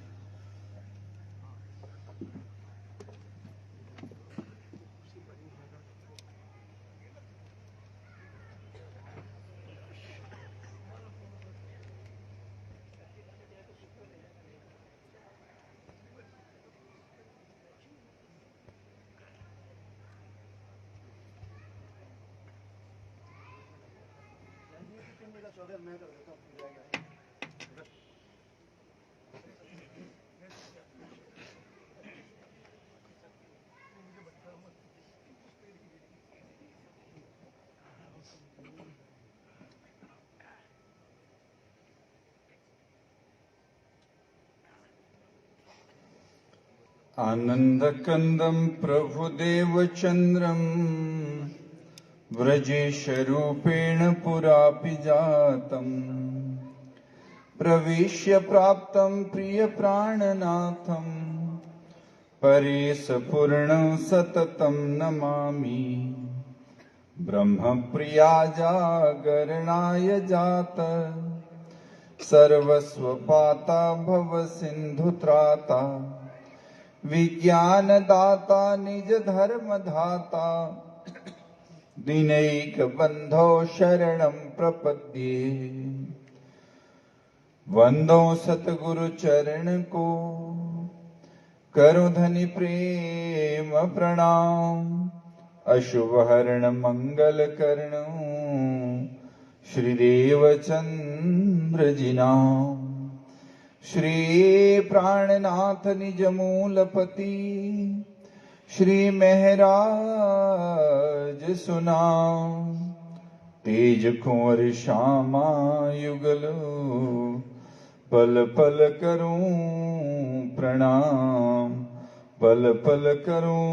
आनन्दकन्दं प्रभुदेवचन्द्रं व्रजेशरूपेण पुरापि जातम् प्रविश्य प्राप्तं प्रियप्राणनाथं परेशपूर्णं सततं नमामि। ब्रह्मप्रिया जागरणाय जात सर्वस्वपाता भवसिन्धुत्राता विज्ञानदाता निज धर्मधाता दीनैक बंधो शरणं प्रपद्ये। वंदो सतगुरु चरण को करो धनि प्रेम प्रणाम। अशुभ हरण मंगल करण श्रीदेव चंद्र जी नाम। श्री प्राणनाथ निज मूलपति श्री महराज सुनाम। तेज कुंवर श्यामा युगल पल पल करूं प्रणाम। पल पल करूं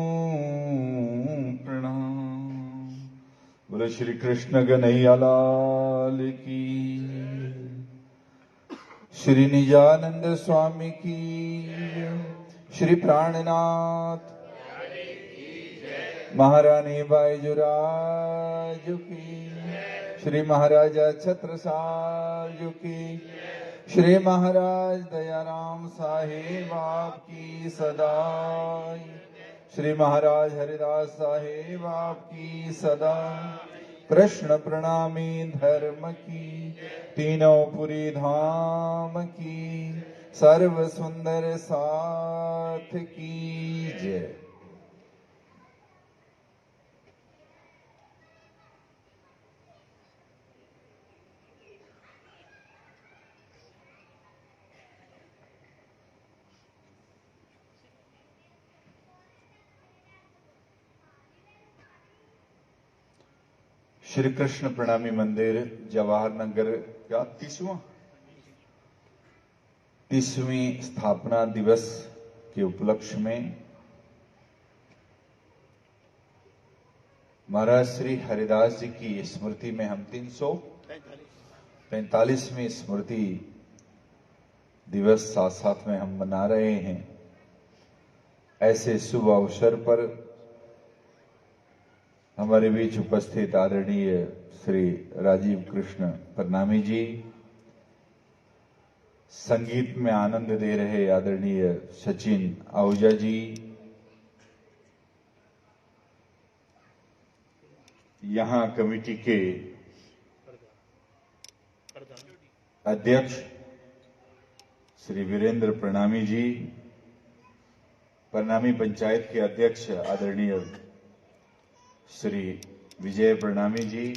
प्रणाम। बोलो श्री कृष्ण कन्हैया लाल की। श्री निजानंद स्वामी की। श्री प्राणनाथ महारानी बाईजुराज की। श्री महाराजा छत्रसाल की। श्री महाराज दयाराम साहेब आपकी सदाई। श्री महाराज हरिदास साहेब आपकी सदा। कृष्ण प्रणामी धर्म की। तीनों पुरी धाम की। सर्व सुंदर साथ की जय। श्री कृष्ण प्रणामी मंदिर जवाहर नगर का 30वां 30वीं स्थापना दिवस के उपलक्ष्य में महाराज श्री हरिदास जी की स्मृति में हम 345वीं स्मृति दिवस साथ साथ में हम मना रहे हैं। ऐसे शुभ अवसर पर हमारे बीच उपस्थित आदरणीय श्री राजीव कृष्ण प्रणामी जी, संगीत में आनंद दे रहे आदरणीय सचिन आहूजा जी, यहां कमेटी के अध्यक्ष श्री वीरेंद्र प्रणामी जी, प्रणामी पंचायत के अध्यक्ष आदरणीय श्री विजय प्रणामी जी,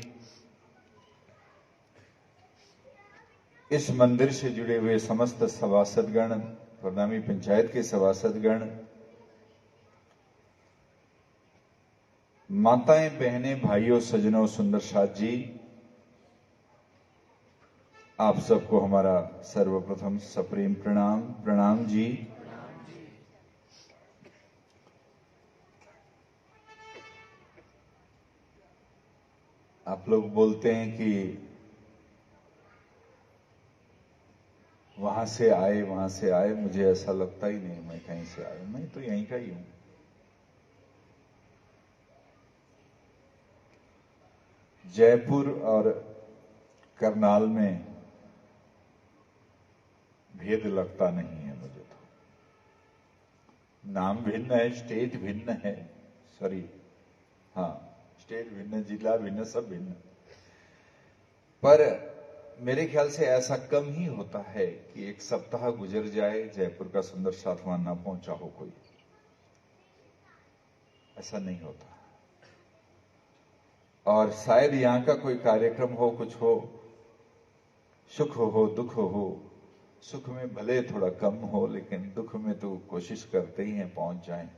इस मंदिर से जुड़े हुए समस्त सभासदगण, प्रणामी पंचायत के सभासदगण, माताएं, बहनें, भाइयों, सज्जनों, सुंदर साथ जी, आप सबको हमारा सर्वप्रथम सप्रेम प्रणाम। प्रणाम जी। आप लोग बोलते हैं कि वहां से आए, मुझे ऐसा लगता ही नहीं मैं कहीं से आया, मैं तो यहीं का ही हूं। जयपुर और करनाल में भेद लगता नहीं है मुझे तो। नाम भिन्न है, स्टेट भिन्न है, सॉरी, हाँ, स्टेट भिन्न, जिला भिन्न, सब भिन्न, पर मेरे ख्याल से ऐसा कम ही होता है कि एक सप्ताह गुजर जाए जयपुर का सुंदर साथ वहां ना पहुंचा हो कोई, ऐसा नहीं होता। और शायद यहां का कोई कार्यक्रम हो, कुछ हो, सुख हो, दुख हो, सुख में भले थोड़ा कम हो, लेकिन दुख में तो कोशिश करते ही हैं पहुंच जाएं।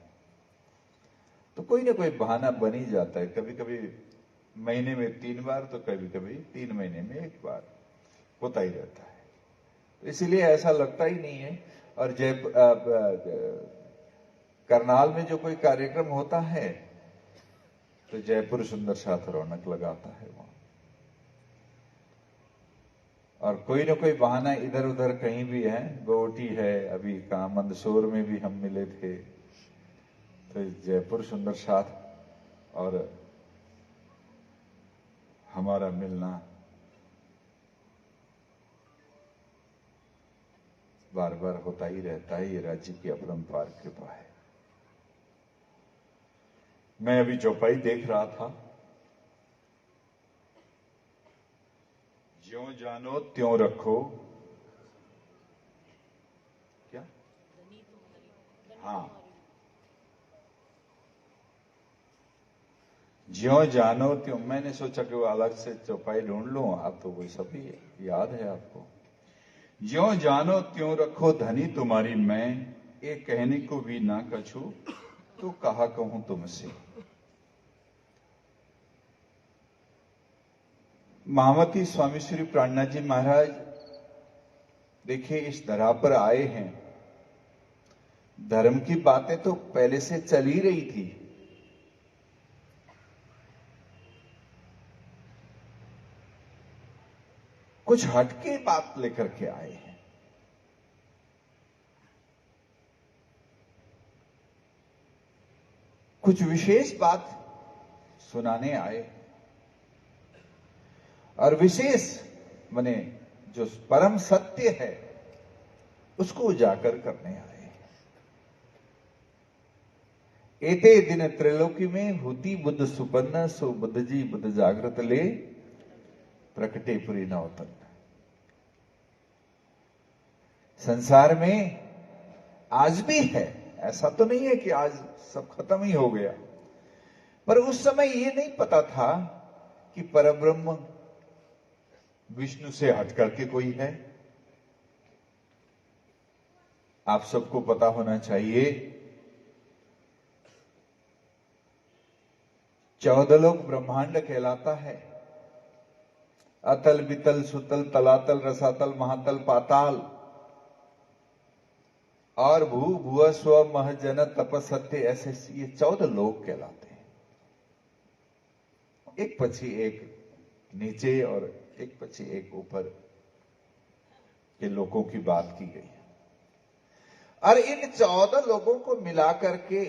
तो कोई ना कोई बहाना बन ही जाता है, कभी कभी महीने में 3 बार, तो कभी कभी 3 महीने में 1 बार होता ही रहता है। तो इसीलिए ऐसा लगता ही नहीं है। और करनाल में जो कोई कार्यक्रम होता है तो जयपुर सुंदर साथ रौनक लगाता है वहां, और कोई ना कोई बहाना इधर उधर कहीं भी है, गोटी है, अभी कहां मंदसौर में भी हम मिले थे, तो जयपुर सुंदर साथ और हमारा मिलना बार बार होता ही रहता है। ये राज्य की अपरंपार कृपा है। मैं अभी चौपाई देख रहा था, ज्यों जानो त्यों रखो, क्या, हाँ, ज्यों जानो त्यों। मैंने सोचा कि वो अलग से चौपाई ढूंढ लूं, अब तो वो सभी याद है आपको। ज्यों जानो त्यों रखो धनी तुम्हारी मैं, ये कहने को भी ना कछू, तो कहा कहूं तुमसे। महामती स्वामी श्री प्राणनाथ जी महाराज देखिए इस धरा पर आए हैं, धर्म की बातें तो पहले से चल ही रही थी, कुछ हटके बात लेकर के आए हैं। कुछ विशेष बात सुनाने आए, और विशेष माने जो परम सत्य है उसको उजागर करने आए। एते दिन त्रैलोकी में होती बुद्ध सुपन्न, सो बुद्ध जी बुद्ध जागृत ले, प्रकटे पुरी नवतन। संसार में आज भी है, ऐसा तो नहीं है कि आज सब खत्म ही हो गया, पर उस समय ये नहीं पता था कि परब्रह्म विष्णु से हट करके कोई है। आप सबको पता होना चाहिए 14 लोक ब्रह्मांड कहलाता है। अतल, वितल, सुतल, तलातल, रसातल, महातल, पाताल, और भू भुव स्व मह जन तप सत्य, ऐसे ये 14 लोक कहलाते हैं। एक पछी एक नीचे और एक पछी एक ऊपर के लोगों की बात की गई है। और इन 14 लोगों को मिलाकर के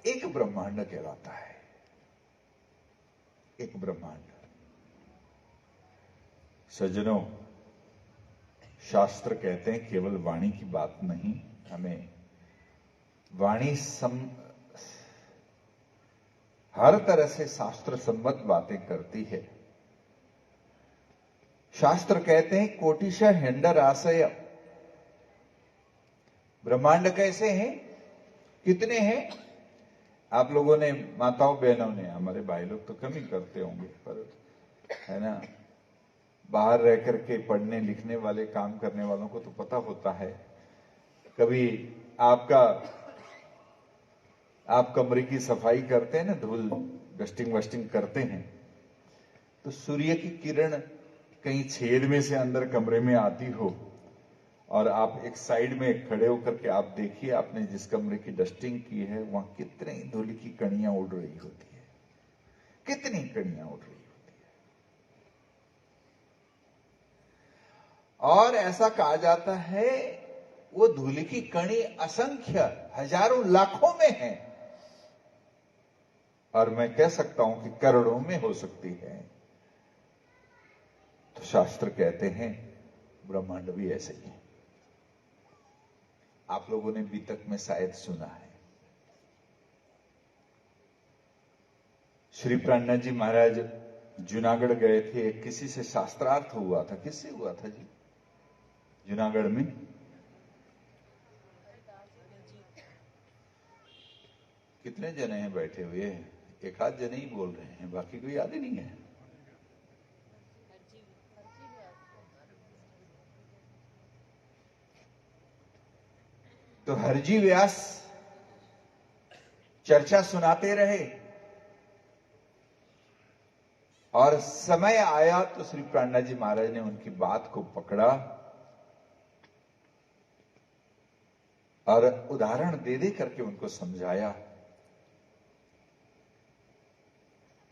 एक ब्रह्मांड कहलाता है, एक ब्रह्मांड। सज्जनों, शास्त्र कहते हैं केवल वाणी की बात नहीं, हमें वाणी हर तरह से शास्त्र सम्मत बातें करती है। शास्त्र कहते हैं कोटिश हेंडर आशय। ब्रह्मांड कैसे हैं, कितने हैं? आप लोगों ने, माताओं बहनों ने, हमारे भाई लोग तो कम ही करते होंगे, पर है ना, बाहर रह करके पढ़ने लिखने वाले, काम करने वालों को तो पता होता है। कभी आप कमरे की सफाई करते हैं ना, धूल डस्टिंग वस्टिंग करते हैं, तो सूर्य की किरण कहीं छेद में से अंदर कमरे में आती हो, और आप एक साइड में खड़े होकर के आप देखिए, आपने जिस कमरे की डस्टिंग की है वहां कितनी धूल की कणियां उड़ रही होती है, कितनी कणियां उड़ रही होती है। और ऐसा कहा जाता है वो धूल की कणी असंख्य हजारों लाखों में है, और मैं कह सकता हूं कि करोड़ों में हो सकती है। तो शास्त्र कहते हैं ब्रह्मांड भी ऐसे ही है। आप लोगों ने बीतक में शायद सुना है, श्री प्राणनाथ जी महाराज जूनागढ़ गए थे, किसी से शास्त्रार्थ हुआ था। किससे हुआ था जी जूनागढ़ में? कितने जने हैं बैठे हुए? एक आध जने ही बोल रहे हैं, बाकी कोई याद ही नहीं है। तो हरजी व्यास चर्चा सुनाते रहे, और समय आया तो श्री प्राणनाथ जी महाराज ने उनकी बात को पकड़ा और उदाहरण दे दे करके उनको समझाया।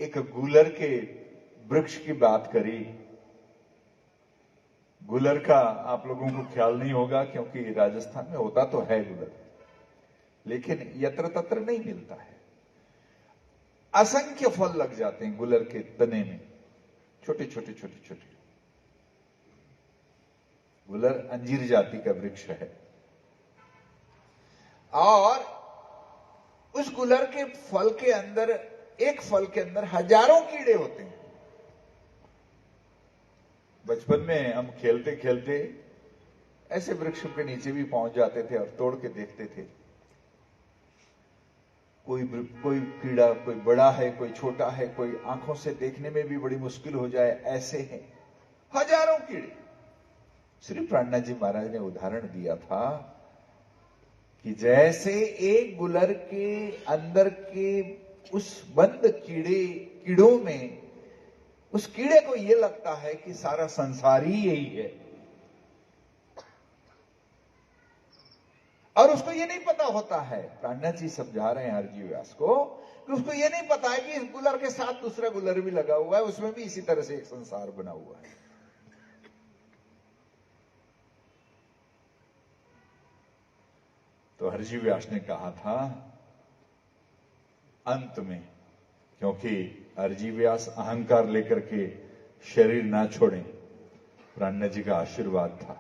एक गूलर के वृक्ष की बात करी। गुलर का आप लोगों को ख्याल नहीं होगा, क्योंकि राजस्थान में होता तो है गुलर, लेकिन यत्र तत्र नहीं मिलता है। असंख्य फल लग जाते हैं गुलर के तने में, छोटे छोटे छोटे छोटे। गुलर अंजीर जाति का वृक्ष है, और उस गुलर के फल के अंदर, एक फल के अंदर हजारों कीड़े होते हैं। बचपन में हम खेलते खेलते ऐसे वृक्षों के नीचे भी पहुंच जाते थे और तोड़ के देखते थे। कोई कीड़ा, कोई बड़ा है, कोई छोटा है, कोई आंखों से देखने में भी बड़ी मुश्किल हो जाए, ऐसे हैं हजारों कीड़े। श्री प्राणनाथ जी महाराज ने उदाहरण दिया था कि जैसे एक गुलर के अंदर के उस बंद कीड़ों में उस कीड़े को यह लगता है कि सारा संसार ही यही है, और उसको यह नहीं पता होता है। प्राणनाथ जी समझा रहे हैं हरजी व्यास को कि उसको यह नहीं पता है कि इस गुलर के साथ दूसरा गुलर भी लगा हुआ है, उसमें भी इसी तरह से एक संसार बना हुआ है। तो हरजी व्यास ने कहा था अंत में, क्योंकि हरजी व्यास अहंकार लेकर के शरीर ना छोड़ें, प्राणनाथ जी का आशीर्वाद था,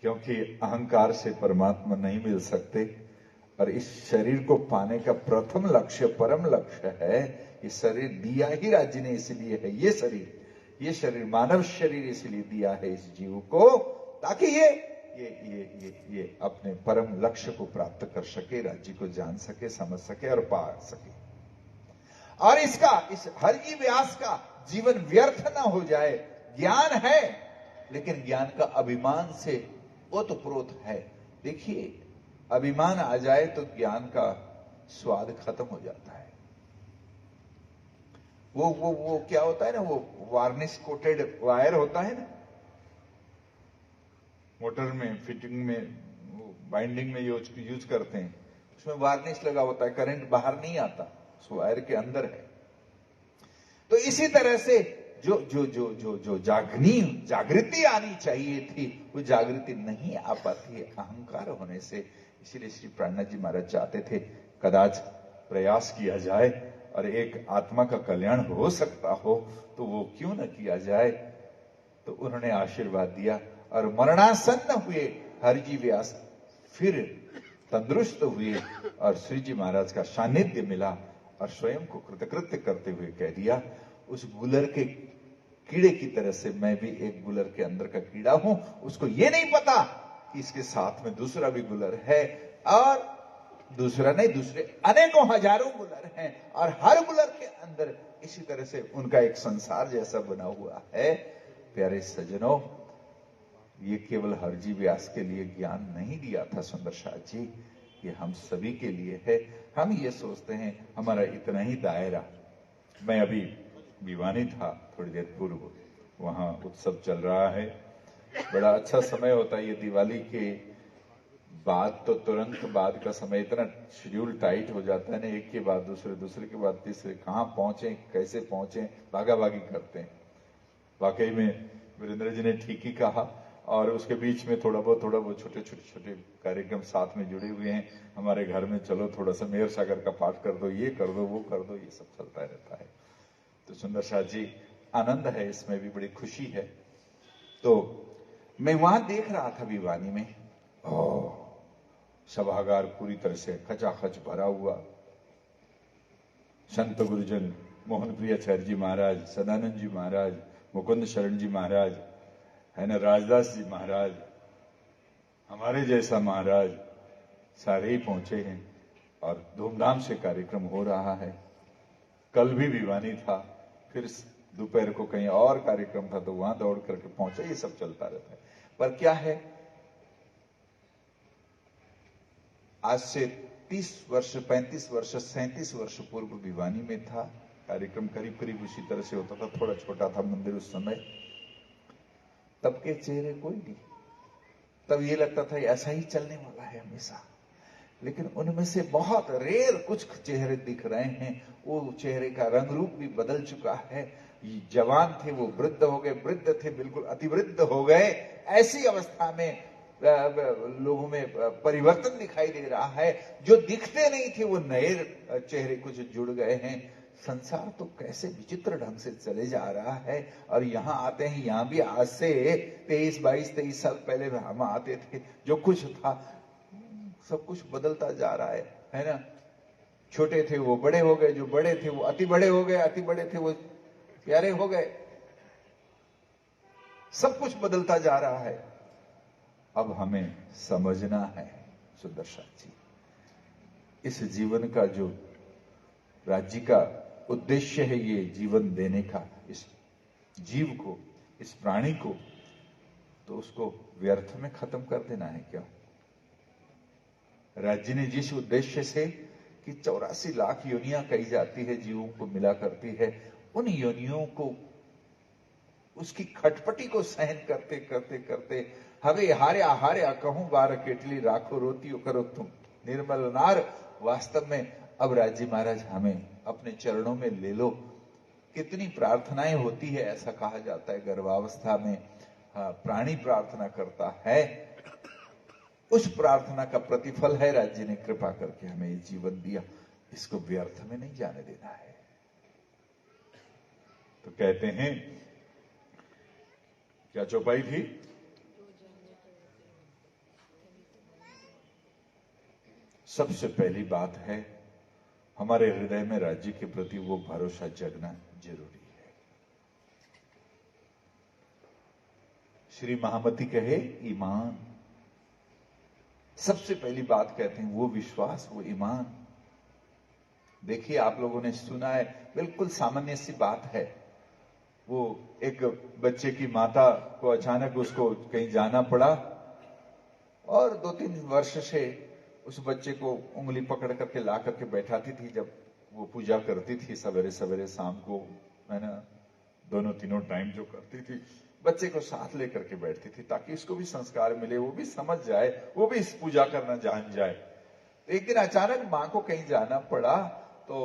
क्योंकि अहंकार से परमात्मा नहीं मिल सकते। और इस शरीर को पाने का प्रथम लक्ष्य, परम लक्ष्य है, ये शरीर दिया ही राज्य ने इसलिए है। ये शरीर मानव शरीर इसलिए दिया है इस जीव को, ताकि ये अपने परम लक्ष्य को प्राप्त कर सके, राज्य को जान सके, समझ सके और पा सके। और इस हरजी व्यास का जीवन व्यर्थ ना हो जाए। ज्ञान है, लेकिन ज्ञान का अभिमान से ओतप्रोत है। देखिए, अभिमान आ जाए तो ज्ञान का स्वाद खत्म हो जाता है। वो क्या होता है ना, वो वार्निश कोटेड वायर होता है ना, मोटर में फिटिंग में बाइंडिंग में यूज करते हैं, उसमें वार्निश लगा होता है, करंट बाहर नहीं आता, उस वायर के अंदर है। तो इसी तरह से जो जो जो जो जो जागृति आनी चाहिए थी, वो जागृति नहीं आ पाती है अहंकार होने से। इसीलिए श्री प्राणनाथ जी महाराज चाहते थे कदाच प्रयास किया जाए और एक आत्मा का कल्याण हो सकता हो तो वो क्यों न किया जाए। तो उन्होंने आशीर्वाद दिया और मरणासन्न हुए हरजी व्यास फिर तंदुरुस्त हुए और श्री जी महाराज का सानिध्य मिला और स्वयं को कृतकृत्य करते हुए कह दिया, उस गुलर के कीड़े की तरह से मैं भी एक गुलर के अंदर का कीड़ा हूं। उसको ये नहीं पता कि इसके साथ में दूसरा भी गुलर है, और दूसरा नहीं, दूसरे अनेकों हजारों गुलर हैं, और हर गुलर के अंदर इसी तरह से उनका एक संसार जैसा बना हुआ है। प्यारे सज्जनों, ये केवल हरजी व्यास के लिए ज्ञान नहीं दिया था सुंदर साथ जी, ये हम सभी के लिए है। हम ये सोचते हैं हमारा इतना ही दायरा। मैं अभी भिवानी था थोड़ी देर पूर्व, वहां उत्सव चल रहा है, बड़ा अच्छा समय होता है ये दिवाली के बाद, तो तुरंत बाद का समय इतना शेड्यूल टाइट हो जाता है ना, एक के बाद दूसरे, दूसरे के बाद तीसरे, कहाँ पहुंचे कैसे पहुंचे, भागा भागी करते हैं। वाकई में वीरेंद्र जी ने ठीक ही कहा, और उसके बीच में थोड़ा बहुत छोटे छोटे कार्यक्रम साथ में जुड़े हुए हैं। हमारे घर में चलो थोड़ा सा मेहर सागर का पाठ कर दो, ये कर दो, वो कर दो, ये सब चलता रहता है। तो सुंदर शाह जी, आनंद है, इसमें भी बड़ी खुशी है। तो मैं वहां देख रहा था भिवानी में, सभागार पूरी तरह से खचाखच भरा हुआ। संत गुरुजन मोहन प्रियाचार्य जी महाराज, सदानंद जी महाराज, मुकुंद शरण जी महाराज, है ना, राजदास जी महाराज, हमारे जैसा महाराज, सारे ही पहुंचे हैं और धूमधाम से कार्यक्रम हो रहा है। कल भी भिवानी था, फिर दोपहर को कहीं और कार्यक्रम था तो वहां दौड़ करके पहुंचा। ये सब चलता रहता है। पर क्या है, आज से 30 वर्ष, 35 वर्ष, 37 वर्ष पूर्व भिवानी में था कार्यक्रम, करीब करीब उसी तरह से होता था। थोड़ा छोटा था मंदिर उस समय, तब के चेहरे कोई नहीं, तब ये लगता था ऐसा ही चलने वाला है हमेशा। लेकिन उनमें से बहुत रेयर कुछ चेहरे दिख रहे हैं, वो चेहरे का रंग रूप भी बदल चुका है। जवान थे वो वृद्ध हो गए, वृद्ध थे बिल्कुल अतिवृद्ध हो गए। ऐसी अवस्था में लोगों में परिवर्तन दिखाई दे रहा है। जो दिखते नहीं थे वो नए चेहरे कुछ जुड़ गए हैं। संसार तो कैसे विचित्र ढंग से चले जा रहा है। और यहाँ आते हैं, यहाँ भी आज से 23 साल पहले हम आते थे, जो कुछ था सब कुछ बदलता जा रहा है ना। छोटे थे वो बड़े हो गए, जो बड़े थे वो अति बड़े हो गए, अति बड़े थे वो प्यारे हो गए। सब कुछ बदलता जा रहा है। अब हमें समझना है सुंदर साथ जी, इस जीवन का जो राज्य का उद्देश्य है, ये जीवन देने का इस जीव को, इस प्राणी को, तो उसको व्यर्थ में खत्म कर देना है क्या? राज्य ने जिस उद्देश्य से कि 84 लाख योनियां कही जाती है जीवों को मिला करती है, उन योनियों को, उसकी खटपटी को सहन करते करते करते हवे हार्या हार्या कहूं बार केटली राखो रोतियो करो तुम निर्मल नार। वास्तव में अब राज्य महाराज हमें अपने चरणों में ले लो। कितनी प्रार्थनाएं होती है, ऐसा कहा जाता है गर्भावस्था में प्राणी प्रार्थना करता है, उस प्रार्थना का प्रतिफल है राज्य ने कृपा करके हमें ये जीवन दिया। इसको व्यर्थ में नहीं जाने देना है। तो कहते हैं, क्या चौपाई थी? सबसे पहली बात है, हमारे हृदय में राज्य के प्रति वो भरोसा जगना जरूरी है। श्री महामती कहे ईमान, सबसे पहली बात कहते हैं वो विश्वास, वो ईमान। देखिए, आप लोगों ने सुना है, बिल्कुल सामान्य सी बात है। वो एक बच्चे की माता को अचानक उसको कहीं जाना पड़ा और 2-3 वर्ष से उस बच्चे को उंगली पकड़ करके ला करके बैठाती थी। जब वो पूजा करती थी सवेरे सवेरे शाम को, है ना, दोनों तीनों टाइम जो करती थी, बच्चे को साथ लेकर के बैठती थी ताकि इसको भी संस्कार मिले, वो भी समझ जाए, वो भी इस पूजा करना जान जाए। एक दिन अचानक मां को कहीं जाना पड़ा तो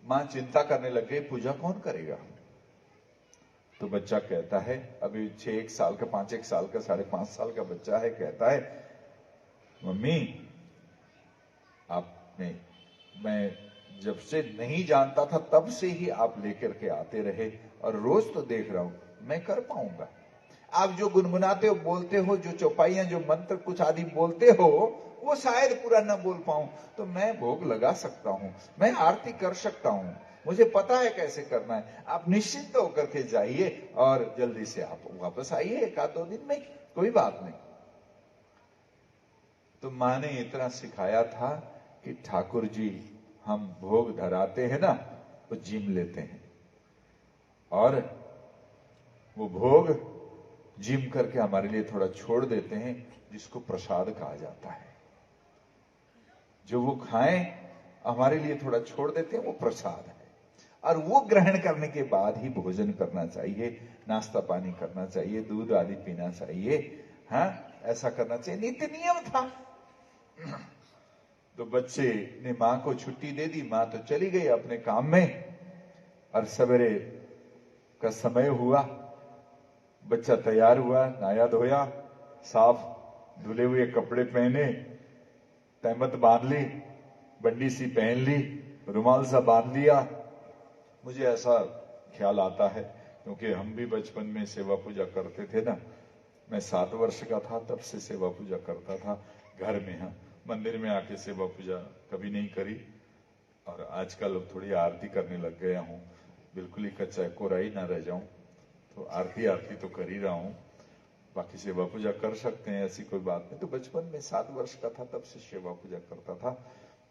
मां चिंता करने लग गई, पूजा कौन करेगा? तो बच्चा कहता है, अभी 6-1 साल का, 5-1 साल का, 5.5 साल का बच्चा है, कहता है, मम्मी आपने, मैं जब से नहीं जानता था तब से ही आप लेकर के आते रहे और रोज तो देख रहा हूं, मैं कर पाऊंगा। आप जो गुनगुनाते हो, बोलते हो, जो चौपाइयां, जो मंत्र कुछ आदि बोलते हो, वो शायद पूरा न बोल पाऊं, तो मैं भोग लगा सकता हूं, मैं आरती कर सकता हूं, मुझे पता है कैसे करना है। आप निश्चिंत होकर के जाइए और जल्दी से आप वापस आइए 1-2 दिन में, कोई बात नहीं। तो मां ने इतना सिखाया था कि ठाकुर जी हम भोग धराते हैं ना, वो जिम लेते हैं और वो भोग जिम करके हमारे लिए थोड़ा छोड़ देते हैं, जिसको प्रसाद कहा जाता है। जो वो खाएं हमारे लिए थोड़ा छोड़ देते हैं, वो प्रसाद है। और वो ग्रहण करने के बाद ही भोजन करना चाहिए, नाश्ता पानी करना चाहिए, दूध आदि पीना चाहिए। हाँ, ऐसा करना चाहिए, नित्य नियम था। तो बच्चे ने मां को छुट्टी दे दी, मां तो चली गई अपने काम में और सवेरे का समय हुआ, बच्चा तैयार हुआ, नहाया धोया, साफ धुले हुए कपड़े पहने, तहमत बांध ली, बंडी सी पहन ली, रुमाल सा बांध लिया। मुझे ऐसा ख्याल आता है क्योंकि हम भी बचपन में सेवा पूजा करते थे ना। मैं 7 वर्ष का था तब से सेवा पूजा करता था घर में। हाँ, मंदिर में आके सेवा पूजा कभी नहीं करी और आजकल थोड़ी आरती करने लग गया हूं, बिल्कुल ही कच्चा कोरा ही ना रह जाऊं, तो आरती तो कर ही रहा हूं। बाकी सेवा पूजा कर सकते हैं, ऐसी कोई बात नहीं। तो बचपन में 7 वर्ष का था तब से सेवा पूजा करता था,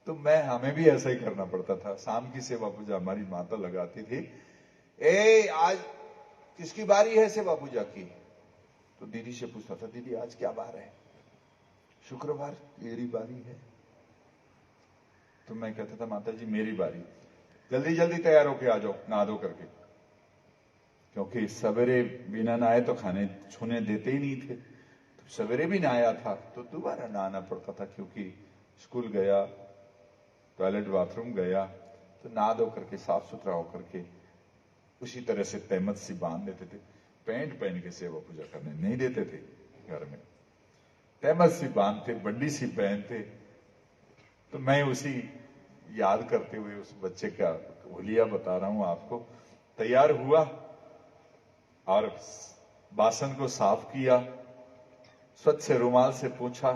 तो हमें भी ऐसा ही करना पड़ता था। शाम की सेवा पूजा हमारी माता लगाती थी, आज किसकी बारी है सेवा पूजा की? तो दीदी से पूछता था, दीदी आज क्या बार है? शुक्रवार, मेरी बारी है। तो मैं कहता था, माता जी मेरी बारी, जल्दी जल्दी तैयार होके आ जाओ नहा धो करके, क्योंकि सवेरे बिना नहाए तो खाने छूने देते ही नहीं थे। तो सवेरे भी नहाया था तो दोबारा नहाना पड़ता था, क्योंकि स्कूल गया, टॉयलेट बाथरूम गया, तो नहा धो करके साफ सुथरा होकर के उसी तरह से तहमत सी बांध देते थे। पैंट पहन के सेवा पूजा करने नहीं देते थे घर में, तहमत सी बांधते, बंडी सी पहनते। तो मैं उसी याद करते हुए उस बच्चे का हुलिया बता रहा हूं आपको। तैयार हुआ और बासन को साफ किया, स्वच्छ रुमाल से पोंछा,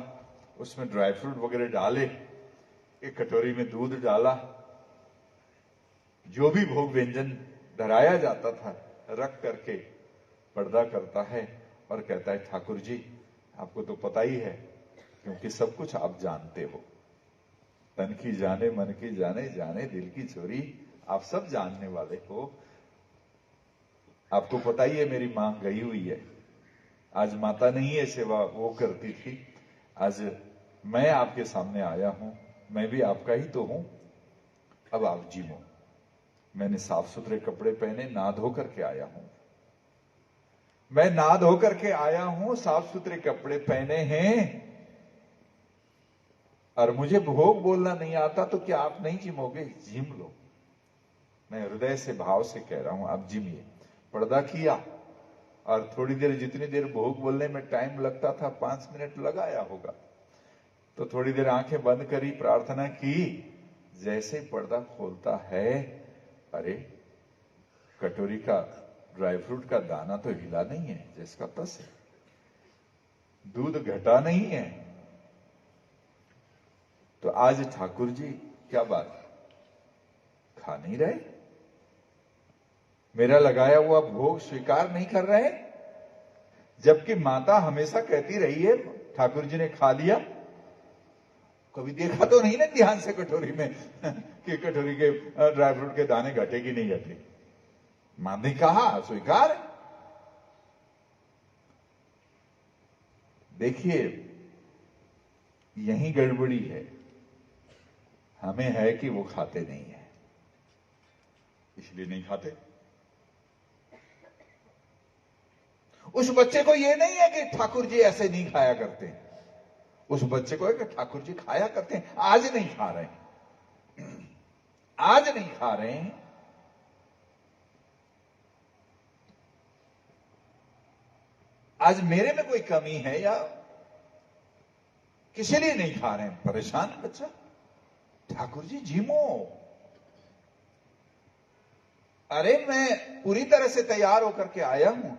उसमें ड्राई फ्रूट वगैरह डाले, एक कटोरी में दूध डाला, जो भी भोग व्यंजन धराया जाता था रख करके पर्दा करता है और कहता है, ठाकुर जी आपको तो पता ही है, क्योंकि सब कुछ आप जानते हो, तन की जाने, मन की जाने, जाने दिल की चोरी, आप सब जानने वाले हो। आपको पता ही है मेरी मां गई हुई है, आज माता नहीं है, सेवा वो करती थी, आज मैं आपके सामने आया हूं, मैं भी आपका ही तो हूं, अब आप जीवो। मैंने साफ सुथरे कपड़े पहने, नहा धो करके आया हूं, मैं नहा धो करके आया हूं, साफ सुथरे कपड़े पहने हैं, और मुझे भोग बोलना नहीं आता तो क्या आप नहीं जिमोगे? जिम लो। मैं हृदय से भाव से कह रहा हूं, आप जिमिए। पर्दा किया और थोड़ी देर, जितनी देर भोग बोलने में टाइम लगता था, 5 मिनट लगाया होगा, तो थोड़ी देर आंखें बंद करी, प्रार्थना की। जैसे पर्दा खोलता है, अरे कटोरी का ड्राई फ्रूट का दाना तो हिला नहीं है जिसका तस है, दूध घटा नहीं है। तो आज ठाकुर जी क्या बात, खा नहीं रहे, मेरा लगाया हुआ भोग स्वीकार नहीं कर रहे, जबकि माता हमेशा कहती रही है ठाकुर जी ने खा लिया। कभी देखा तो नहीं ना ध्यान से कटोरी में कि कटोरी के ड्राई फ्रूट के दाने घटे कि नहीं घटे? मां ने कहा स्वीकार। देखिए यही गड़बड़ी है, हमें है कि वो खाते नहीं है, इसलिए नहीं खाते। उस बच्चे को ये नहीं है कि ठाकुर जी ऐसे नहीं खाया करते, उस बच्चे को है कि ठाकुर जी खाया करते हैं, आज नहीं खा रहे हैं, आज नहीं खा रहे हैं। आज मेरे में कोई कमी है या किसी लिए नहीं खा रहे हैं, परेशान बच्चा, ठाकुर जी जीमो। अरे मैं पूरी तरह से तैयार होकर के आया हूं,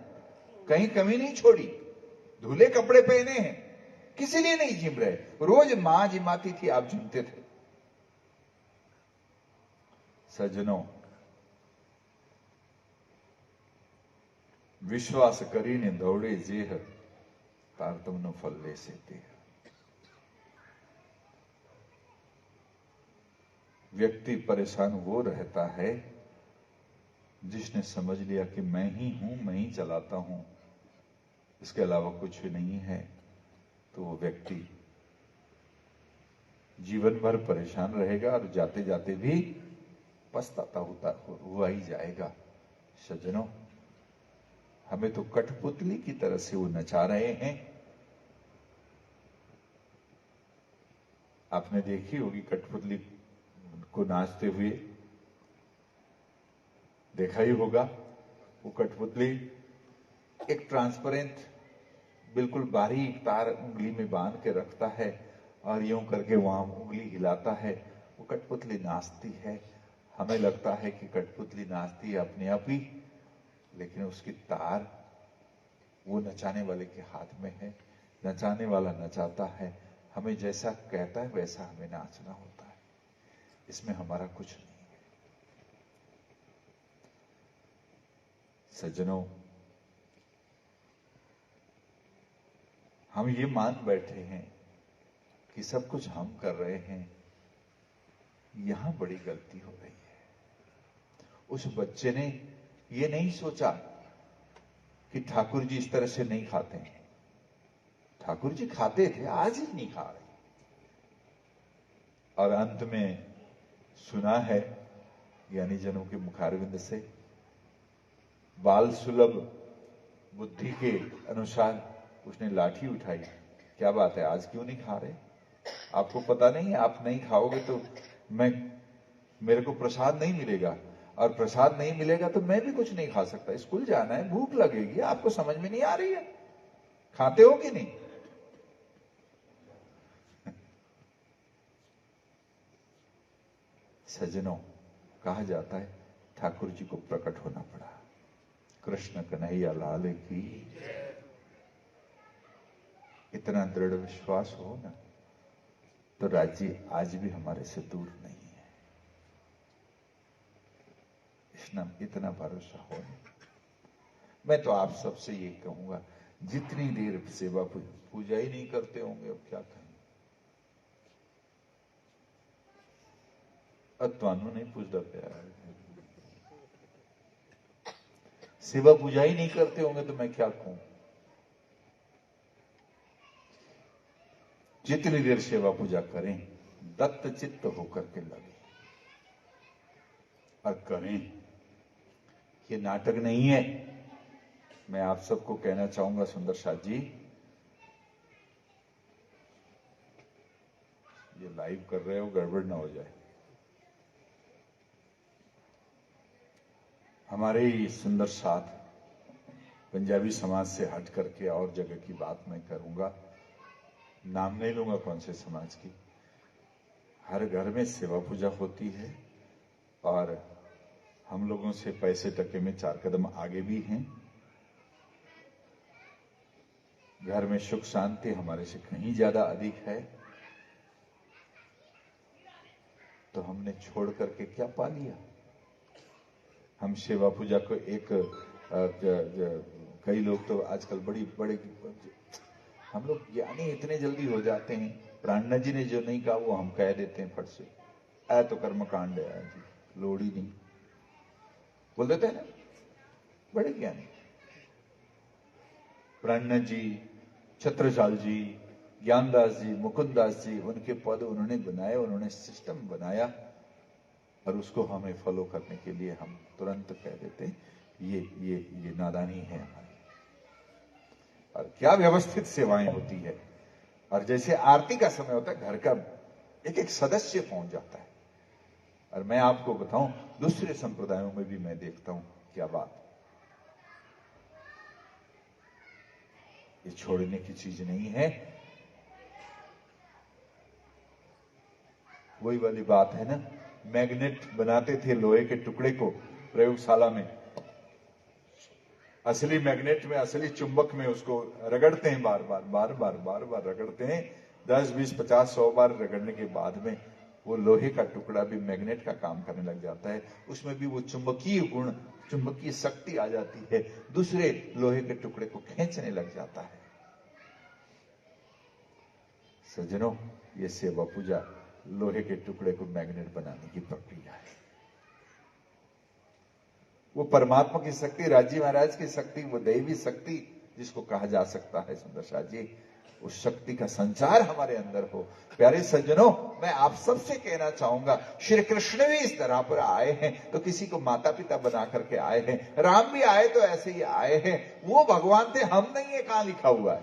कहीं कमी नहीं छोड़ी, धुले कपड़े पहने हैं, किसी लिए नहीं जिम रहे। रोज मां जिमाती थी, आप जिमते थे। सज्जनों, विश्वास करीने दौड़े जेह, तारतमनो फल ले से देह। व्यक्ति परेशान वो रहता है जिसने समझ लिया कि मैं ही हूं, मैं ही चलाता हूं, इसके अलावा कुछ भी नहीं है। तो वो व्यक्ति जीवन भर परेशान रहेगा और जाते जाते भी पछताता हुआ ही जाएगा। सज्जनों, हमें तो कठपुतली की तरह से वो नचा रहे हैं। आपने देखी होगी कठपुतली को नाचते हुए, देखा ही होगा। वो कठपुतली एक ट्रांसपेरेंट बिल्कुल बारीक तार उंगली में बांध के रखता है और यूं करके वहां उंगली हिलाता है, वो कठपुतली नाचती है। हमें लगता है कि कठपुतली नाचती है अपने आप ही, लेकिन उसकी तार वो नचाने वाले के हाथ में है। नचाने वाला नचाता है, हमें जैसा कहता है वैसा हमें नाचना होता है, इसमें हमारा कुछ नहीं है। सज्जनों, हम ये मान बैठे हैं कि सब कुछ हम कर रहे हैं, यहां बड़ी गलती हो रही है। उस बच्चे ने ये नहीं सोचा कि ठाकुर जी इस तरह से नहीं खाते हैं। ठाकुर जी खाते थे, आज ही नहीं खा रहे। और अंत में सुना है ज्ञानी जनों के मुखारविंद से, बाल सुलभ बुद्धि के अनुसार उसने लाठी उठाई। क्या बात है, आज क्यों नहीं खा रहे? आपको पता नहीं है, आप नहीं खाओगे तो मेरे को प्रसाद नहीं मिलेगा, और प्रसाद नहीं मिलेगा तो मैं भी कुछ नहीं खा सकता। स्कूल जाना है, भूख लगेगी, आपको समझ में नहीं आ रही है? खाते हो कि नहीं? सज्जनों, कहा जाता है ठाकुर जी को प्रकट होना पड़ा। कृष्ण कन्हैया लाल की। इतना दृढ़ विश्वास हो ना, तो राज्य आज भी हमारे से दूर नहीं है। इतना भरोसा हो ना। मैं तो आप सबसे ये कहूंगा, जितनी देर सेवा पूजा ही नहीं करते होंगे, अब क्या कहें। अब ਤੁਹਾਨੂੰ नहीं पूछता प्यार, सेवा पूजा ही नहीं करते होंगे तो मैं क्या कहूं। जितनी देर सेवा पूजा करें, दत्त चित्त होकर के लगे और करें। ये नाटक नहीं है। मैं आप सबको कहना चाहूंगा, सुंदर साथ जी, ये लाइव कर रहे हो, गड़बड़ ना हो जाए। हमारे ही सुंदर साथ पंजाबी समाज से हट करके और जगह की बात मैं करूंगा, नाम नहीं लूंगा कौन से समाज की। हर घर में सेवा पूजा होती है और हम लोगों से पैसे टके में 4 कदम आगे भी हैं। घर में सुख शांति हमारे से कहीं ज्यादा अधिक है। तो हमने छोड़ करके क्या पा लिया? हम सेवा पूजा को एक कई लोग तो आजकल बड़े हम लोग ज्ञानी इतने जल्दी हो जाते हैं। प्राणनाथ जी ने जो नहीं कहा वो हम कह देते हैं फट से। आया तो कर्मकांड है जी, लोड़ ही नहीं बोल देते हैं ना, बड़े ज्ञानी। प्राणनाथ जी, छत्रसाल जी, ज्ञानदास जी, मुकुंददास जी, उनके पद उन्होंने बनाए, उन्होंने सिस्टम बनाया और उसको हमें फॉलो करने के लिए हम तुरंत कह देते हैं ये नादानी है हमारी। और क्या व्यवस्थित सेवाएं होती है। और जैसे आरती का समय होता है, घर का एक एक सदस्य पहुंच जाता है। और मैं आपको बताऊं, दूसरे संप्रदायों में भी मैं देखता हूं, क्या बात, ये छोड़ने की चीज नहीं है। वही वाली बात है ना, मैग्नेट बनाते थे लोहे के टुकड़े को प्रयोगशाला में, असली मैग्नेट में, असली चुंबक में उसको रगड़ते हैं, बार बार रगड़ते हैं, 10, 20, 50, 100 बार रगड़ने के बाद में वो लोहे का टुकड़ा भी मैग्नेट का काम करने लग जाता है। उसमें भी वो चुंबकीय गुण, चुंबकीय शक्ति आ जाती है, दूसरे लोहे के टुकड़े को खींचने लग जाता है। सज्जनों, ये सेवा पूजा लोहे के टुकड़े को मैग्नेट बनाने की प्रक्रिया है। वो परमात्मा की शक्ति, राजी महाराज की शक्ति, वो दैवी शक्ति जिसको कहा जा सकता है सुंदर शाह जी, उस शक्ति का संचार हमारे अंदर हो। प्यारे सज्जनों, मैं आप सबसे कहना चाहूंगा, श्री कृष्ण भी इस तरह पर आए हैं तो किसी को माता पिता बना करके आए हैं, राम भी आए तो ऐसे ही आए हैं। वो भगवान थे, हम नहीं है, कहां लिखा हुआ है?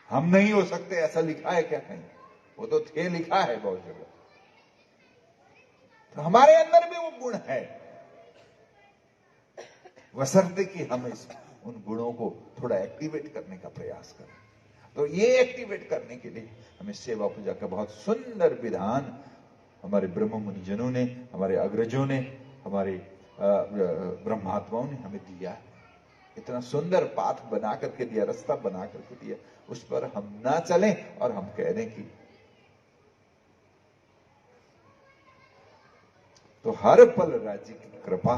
हम नहीं हो सकते ऐसा लिखा है क्या कहीं? वो तो थे, लिखा है बहुत जगह। तो हमारे अंदर भी वो गुण है, बशर्ते कि हम उन गुणों को थोड़ा एक्टिवेट करने का प्रयास करें। तो ये एक्टिवेट करने के लिए हमें सेवा पूजा का बहुत सुंदर विधान हमारे ब्रह्म मुनिजनों ने, हमारे अग्रजों ने, हमारे ब्रह्मात्माओं ने हमें दिया है। इतना सुंदर पाथ बना करके दिया, रास्ता बना करके दिया, उस पर हम ना चलें और हम कह दें कि तो हर पल राज्य की कृपा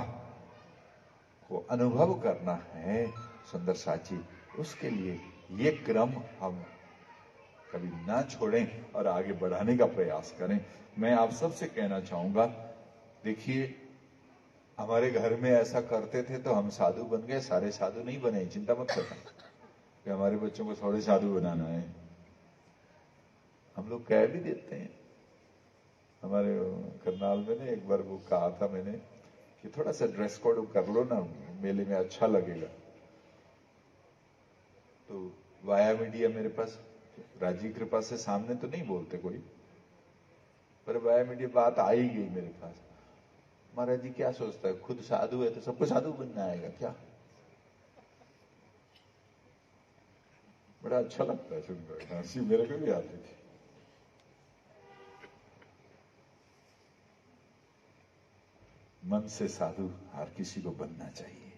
को अनुभव करना है सुंदर साची। उसके लिए ये क्रम हम कभी ना छोड़ें और आगे बढ़ाने का प्रयास करें। मैं आप सबसे कहना चाहूंगा, देखिए, हमारे घर में ऐसा करते थे तो हम साधु बन गए, सारे साधु नहीं बने। चिंता मत करना कि हमारे बच्चों को थोड़े साधु बनाना है, हम लोग कह भी देते हैं। हमारे करनाल में ने एक बार वो कहा था मैंने कि थोड़ा सा ड्रेस कोड कर लो ना, मेले में अच्छा लगेगा। तो वाया मीडिया मेरे पास, राजी कृपा से सामने तो नहीं बोलते कोई, पर वाया मीडिया बात आ ही गई मेरे पास। महाराज जी क्या सोचता है, खुद साधु है तो सबको साधु बनना आएगा क्या? बड़ा अच्छा लगता है सुनकर, हंसी मेरे को भी आती थी। मन से साधु हर किसी को बनना चाहिए।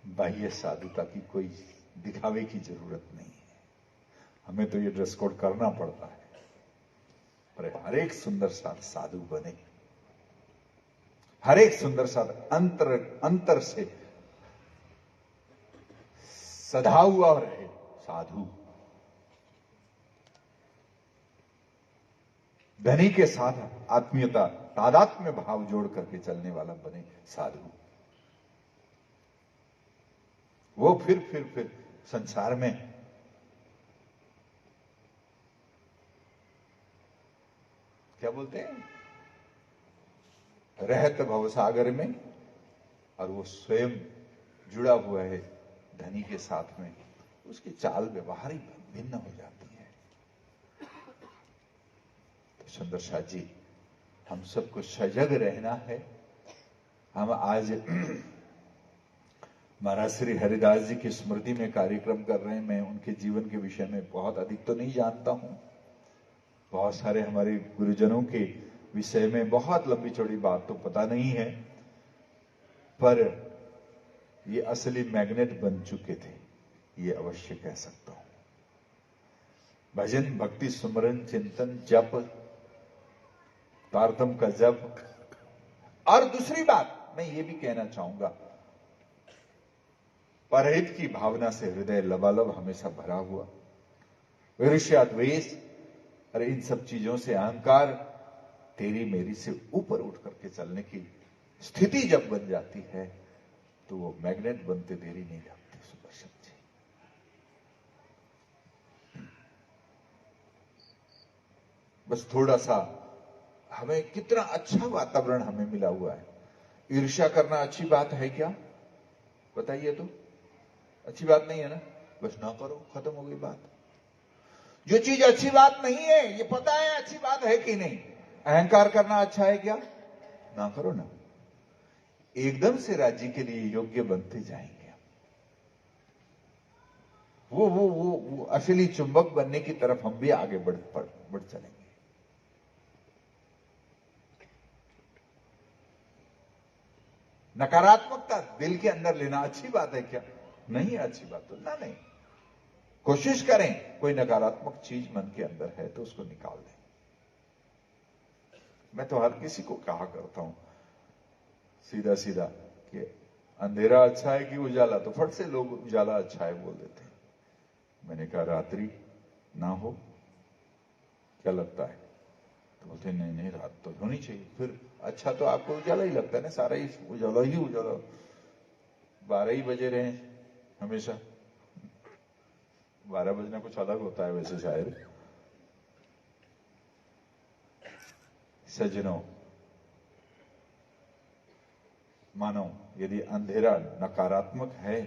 बाह्य साधुता की कोई दिखावे की जरूरत नहीं है। हमें तो ये ड्रेस कोड करना पड़ता है, पर हर एक सुंदर साधु बने, हर एक सुंदर साधु अंतर से सदा हुआ रहे साधु। धनी के साथ आत्मीयता, तादात्म्य भाव जोड़ करके चलने वाला बने साधु। वो फिर संसार में क्या बोलते हैं, रहत भवसागर में, और वो स्वयं जुड़ा हुआ है धनी के साथ में, उसकी चाल व्यवहार ही भिन्न हो जाती है। तो सुंदर शाह जी, हम सबको सजग रहना है। हम आज महाराज श्री हरिदास जी की स्मृति में कार्यक्रम कर रहे हैं। मैं उनके जीवन के विषय में बहुत अधिक तो नहीं जानता हूं, बहुत सारे हमारे गुरुजनों के विषय में बहुत लंबी चौड़ी बात तो पता नहीं है, पर ये असली मैग्नेट बन चुके थे, ये अवश्य कह सकता हूं। भजन, भक्ति, सुमरन, चिंतन, जप, तारतम का जप। और दूसरी बात मैं ये भी कहना चाहूंगा, परहित की भावना से हृदय लबालब हमेशा भरा हुआ, ईर्ष्या, द्वेष, अरे इन सब चीजों से, अहंकार, तेरी मेरी से ऊपर उठ करके चलने की स्थिति जब बन जाती है तो वो मैग्नेट बनते देरी नहीं लगती। सुदर्शन जी, बस थोड़ा सा हमें, कितना अच्छा वातावरण हमें मिला हुआ है। ईर्ष्या करना अच्छी बात है क्या? बताइए तो। अच्छी बात नहीं है ना, बस ना करो, खत्म हो गई बात। जो चीज अच्छी बात नहीं है, ये पता है अच्छी बात है कि नहीं। अहंकार करना अच्छा है क्या? ना करो ना। एकदम से राज्य के लिए योग्य बनते जाएंगे। वो असली चुंबक बनने की तरफ हम भी आगे बढ़ चलेंगे। नकारात्मकता दिल के अंदर लेना अच्छी बात है क्या? नहीं है अच्छी बात तो ना, नहीं। कोशिश करें, कोई नकारात्मक चीज मन के अंदर है तो उसको निकाल दें। मैं तो हर किसी को कहा करता हूं सीधा सीधा कि अंधेरा अच्छा है कि उजाला, तो फट से लोग उजाला अच्छा है बोल देते हैं। मैंने कहा रात्रि ना हो, क्या लगता है? तो बोलते नहीं नहीं, रात तो होनी चाहिए। फिर अच्छा तो आपको उजाला ही लगता है ना, सारा ही उजाला ही उजाला, 12 ही बजे रहे हमेशा। 12 बजना कुछ अलग होता है वैसे शायद। सज्जनों, मानो यदि अंधेरा नकारात्मक है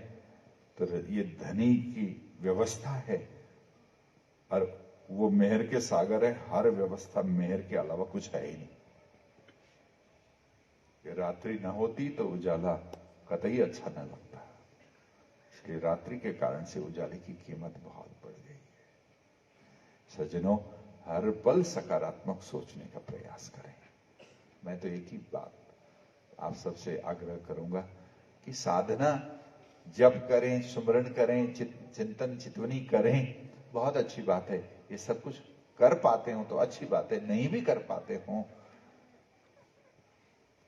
तो ये धनी की व्यवस्था है, और वो मेहर के सागर है। हर व्यवस्था मेहर के अलावा कुछ है ही नहीं। कि रात्रि न होती तो उजाला कतई अच्छा न लगता। इसलिए रात्रि के कारण से उजाले की कीमत बहुत बढ़ गई है। सज्जनों, हर पल सकारात्मक सोचने का प्रयास करें। मैं तो एक ही बात आप सबसे आग्रह करूंगा कि साधना जप करें, सुमरण करें, चिंतन चितवनी करें, बहुत अच्छी बात है। ये सब कुछ कर पाते हो तो अच्छी बात है, नहीं भी कर पाते हो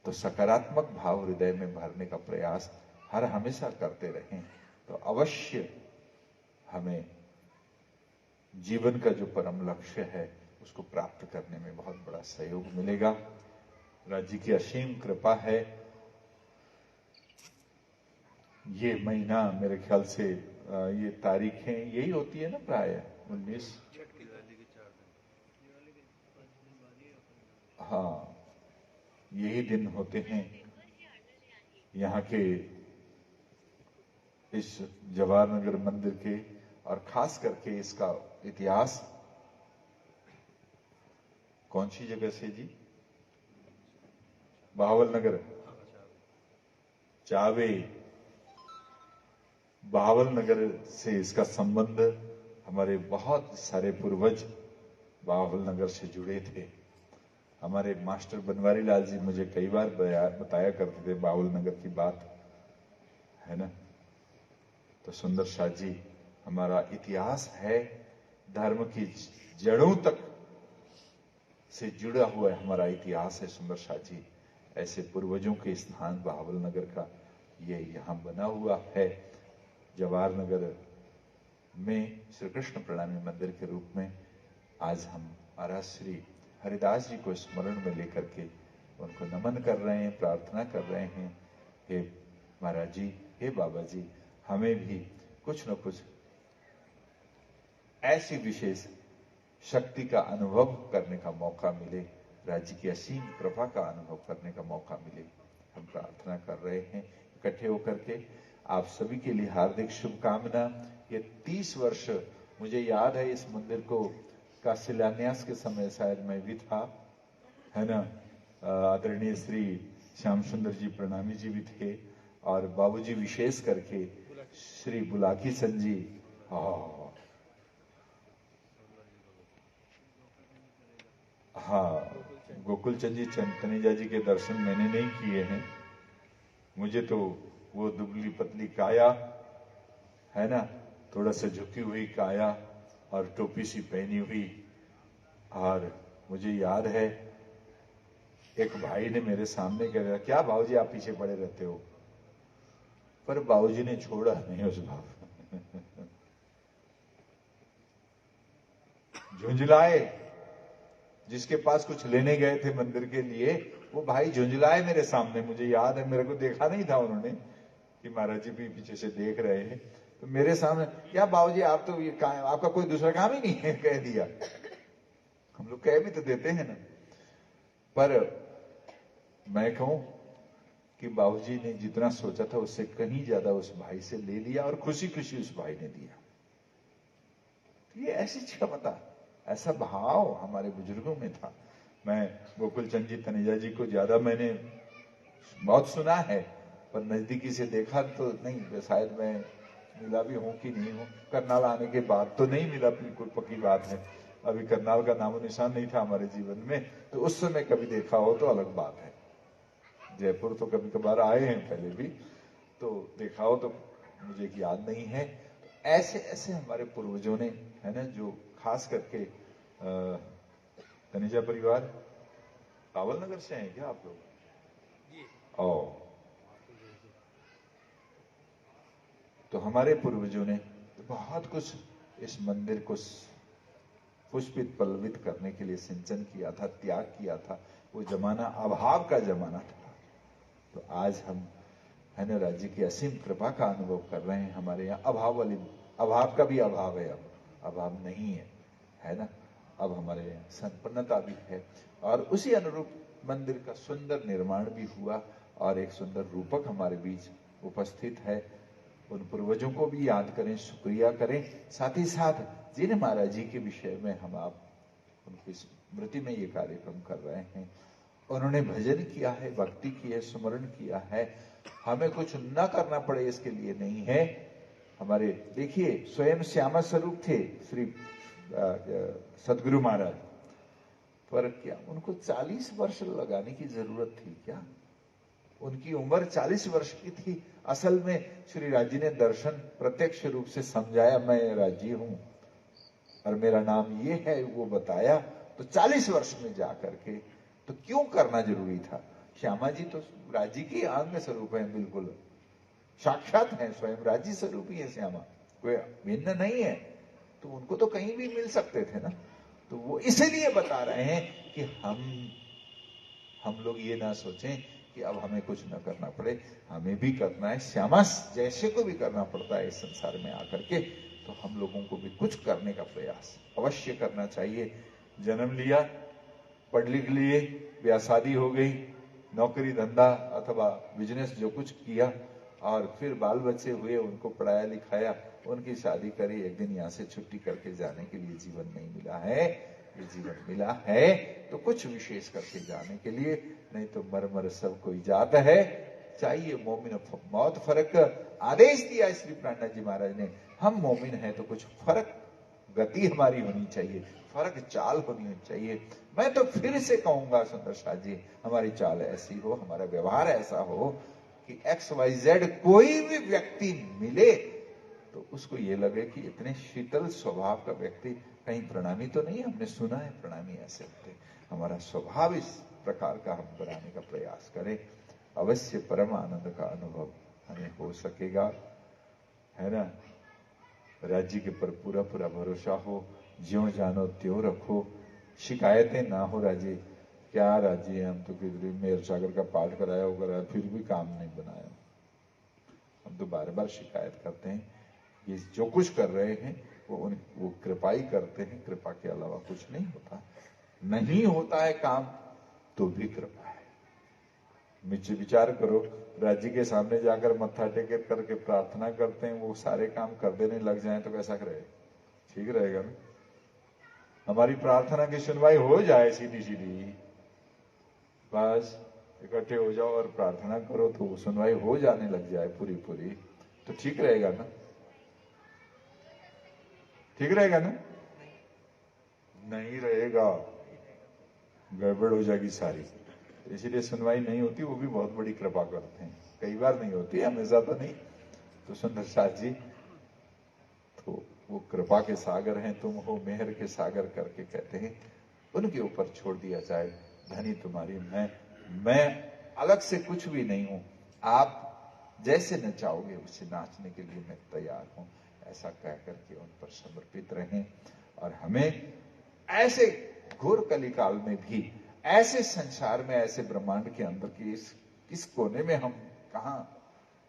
तो सकारात्मक भाव हृदय में भरने का प्रयास हर हमेशा करते रहें, तो अवश्य हमें जीवन का जो परम लक्ष्य है उसको प्राप्त करने में बहुत बड़ा सहयोग मिलेगा। राज्य की असीम कृपा है। ये महीना मेरे ख्याल से ये तारीखें यही होती है ना, प्राय 19। हाँ, यही दिन होते हैं यहाँ के इस जवाहरनगर मंदिर के, और खास करके इसका इतिहास कौन सी जगह से जी? बहावल नगर, चावे, बहावल नगर से इसका संबंध। हमारे बहुत सारे पूर्वज बहावल नगर से जुड़े थे। हमारे मास्टर बनवारी लाल जी मुझे कई बार बताया करते थे बहावल नगर की बात, है ना। तो सुंदर शाह जी, हमारा इतिहास है, धर्म की जड़ों तक से जुड़ा हुआ है हमारा इतिहास है सुंदर शाह जी। ऐसे पूर्वजों के स्थान बहावल नगर का ये यहां बना हुआ है। जवाहर नगर में श्री कृष्ण प्रणामी मंदिर के रूप में आज हम महाराज श्री हरिदास जी को स्मरण में लेकर के उनको नमन कर रहे हैं, प्रार्थना कर रहे हैं। हे महाराज जी, हे बाबा जी, हमें भी कुछ न कुछ ऐसी विशेष शक्ति का अनुभव करने का मौका मिले, राज्य की असीम कृपा का अनुभव करने का मौका मिले, हम प्रार्थना कर रहे हैं इकट्ठे होकर के। आप सभी के लिए हार्दिक शुभकामना। ये 30 वर्ष, मुझे याद है इस मंदिर को का शिलान्यास के समय शायद मैं भी था, है ना। आदरणीय श्री श्याम सुंदर जी प्रणामी जी भी थे, और बाबूजी विशेष करके श्री बुलाकी सन जी। हाँ, गोकुल चंद जी तनेजा जी के दर्शन मैंने नहीं किए हैं। मुझे तो वो दुबली पतली काया, है ना, थोड़ा सा झुकी हुई काया और टोपी सी पहनी हुई, और मुझे याद है एक भाई ने मेरे सामने कह दिया, क्या बाबूजी आप पीछे पड़े रहते हो? पर बाबूजी ने छोड़ा नहीं उस भाव। झुंझलाए, जिसके पास कुछ लेने गए थे मंदिर के लिए, वो भाई झुंझलाए मेरे सामने। मुझे याद है, मेरे को देखा नहीं था उन्होंने कि महाराज जी भी पीछे से देख रहे हैं, तो मेरे सामने, क्या बाबूजी आप तो ये आपका कोई दूसरा काम ही नहीं है, कह दिया। हम लोग कह भी तो देते हैं ना। पर मैं कहूं कि बाबूजी ने जितना सोचा था उससे कहीं ज्यादा उस भाई से ले लिया और खुशी खुशी उस भाई ने दिया। तो ये ऐसी क्षमता, ऐसा भाव हमारे बुजुर्गों में था। मैं गोकुल चंद जी तनेजा जी को ज्यादा मैंने बहुत सुना है, पर नजदीकी से देखा तो नहीं, शायद मैं मिला भी हूं कि नहीं हूं। करनाल आने के बाद तो नहीं मिला, बिल्कुल पक्की बात है। अभी करनाल का नामो निशान नहीं था हमारे जीवन में, तो उस समय कभी देखा हो तो अलग बात है। जयपुर तो कभी कभार आए हैं पहले भी, तो देखा हो तो मुझे याद नहीं है। ऐसे ऐसे हमारे पूर्वजों ने, है ना, जो खास करके तनेजा परिवार रावल नगर से हैं क्या आप लोग? तो हमारे पूर्वजों ने बहुत कुछ इस मंदिर को पुष्पित पल्लवित करने के लिए सिंचन किया था, त्याग किया था। वो जमाना अभाव का जमाना था। तो आज हम, है ना, राज्य की असीम कृपा का अनुभव कर रहे हैं। हमारे यहाँ अभाव का भी अभाव है, अब अभाव नहीं है ना। अब हमारे यहाँ संपन्नता भी है, और उसी अनुरूप मंदिर का सुंदर निर्माण भी हुआ, और एक सुंदर रूपक हमारे बीच उपस्थित है। उन पूर्वजों को भी याद करें, शुक्रिया करें। साथ ही साथ जिन महाराज जी के विषय में हम आप उनकी स्मृति में ये कार्यक्रम कर रहे हैं, उन्होंने भजन किया है, भक्ति की है, स्मरण किया है। हमें कुछ न करना पड़े इसके लिए नहीं है। हमारे देखिए स्वयं श्यामा स्वरूप थे श्री सदगुरु महाराज, पर क्या उनको 40 वर्ष लगाने की जरूरत थी क्या? उनकी उम्र 40 वर्ष की थी। असल में श्री राजी ने दर्शन प्रत्यक्ष रूप से समझाया, मैं राजी हूं और मेरा नाम ये है, वो बताया। तो 40 वर्ष में जाकर के तो क्यों करना जरूरी था? श्यामा जी तो राजी के अंग स्वरूप है, बिल्कुल साक्षात है, स्वयं राजी स्वरूप ही है श्यामा, कोई भिन्न नहीं है। तो उनको तो कहीं भी मिल सकते थे ना। तो वो इसीलिए बता रहे हैं कि हम लोग ये ना सोचें कि अब हमें कुछ न करना पड़े, हमें भी करना है। श्यामा जैसे को भी करना पड़ता है इस संसार में आकर के, तो हम लोगों को भी कुछ करने का प्रयास अवश्य करना चाहिए। जन्म लिया, पढ़ लिख लिए, ब्याह शादी हो गई, नौकरी धंधा अथवा बिजनेस जो कुछ किया, और फिर बाल बच्चे हुए, उनको पढ़ाया लिखाया, उनकी शादी करी, एक दिन यहाँ से छुट्टी करके जाने के लिए जीवन नहीं मिला है। ये जीवन मिला है तो कुछ विशेष करके जाने के लिए, नहीं तो मर सब कोई जात है, चाहिए मोमिन मौत। फर्क आदेश दिया श्री प्राणनाथ जी महाराज ने, हम मोमिन हैं तो कुछ फर्क गति हमारी होनी चाहिए, फर्क चाल होनी चाहिए। मैं तो फिर से कहूंगा सुंदर शाह जी, हमारी चाल ऐसी हो, हमारा व्यवहार ऐसा हो कि XYZ कोई भी व्यक्ति मिले तो उसको ये लगे कि इतने शीतल स्वभाव का व्यक्ति कहीं प्रणामी तो नहीं। हमने सुना है प्रणामी ऐसे होते। हमारा स्वभाव इस प्रकार का हम बनाने का प्रयास करें, अवश्य परम आनंद का अनुभव हमें हो सकेगा, है ना। राज्य के पर पूरा पूरा भरोसा हो, ज्यों जानो त्यों रखो, शिकायतें ना हो। राज्य क्या राज्य, हम तो किधर मेयर सागर का पाठ कराया होगा, फिर भी काम नहीं बनाया। हम तो बार बार शिकायत करते हैं, ये जो कुछ कर रहे हैं वो कृपा ही करते हैं, कृपा के अलावा कुछ नहीं होता। नहीं होता है काम तो भी कृपा है। मुझे विचार करो, राज्य के सामने जाकर मत्था टेक करके प्रार्थना करते हैं, वो सारे काम कर देने लग जाएं तो कैसा रहेगा? ठीक रहेगा ना? हमारी प्रार्थना की सुनवाई हो जाए सीधी सीधी, बस इकट्ठे हो जाओ और प्रार्थना करो तो सुनवाई हो जाने लग जाए पूरी पूरी, तो ठीक रहेगा ना? ठीक रहेगा ना? नहीं रहेगा, गड़बड़ हो जाएगी सारी। इसीलिए सुनवाई नहीं होती, वो भी बहुत बड़ी कृपा करते हैं। कई बार नहीं होती, हमेशा तो नहीं। तो सुंदर शाह जी तो वो कृपा के सागर हैं, तुम हो मेहर के सागर करके कहते हैं, उनके ऊपर छोड़ दिया जाए। धनी तुम्हारी मैं अलग से कुछ भी नहीं हूं, आप जैसे नचाओगे उससे नाचने के लिए मैं तैयार हूं, ऐसा कह करके उन पर समर्पित रहें। और हमें ऐसे घोर कलिकाल में भी, ऐसे संसार में, ऐसे ब्रह्मांड के अंदर की इस कोने में हम कहा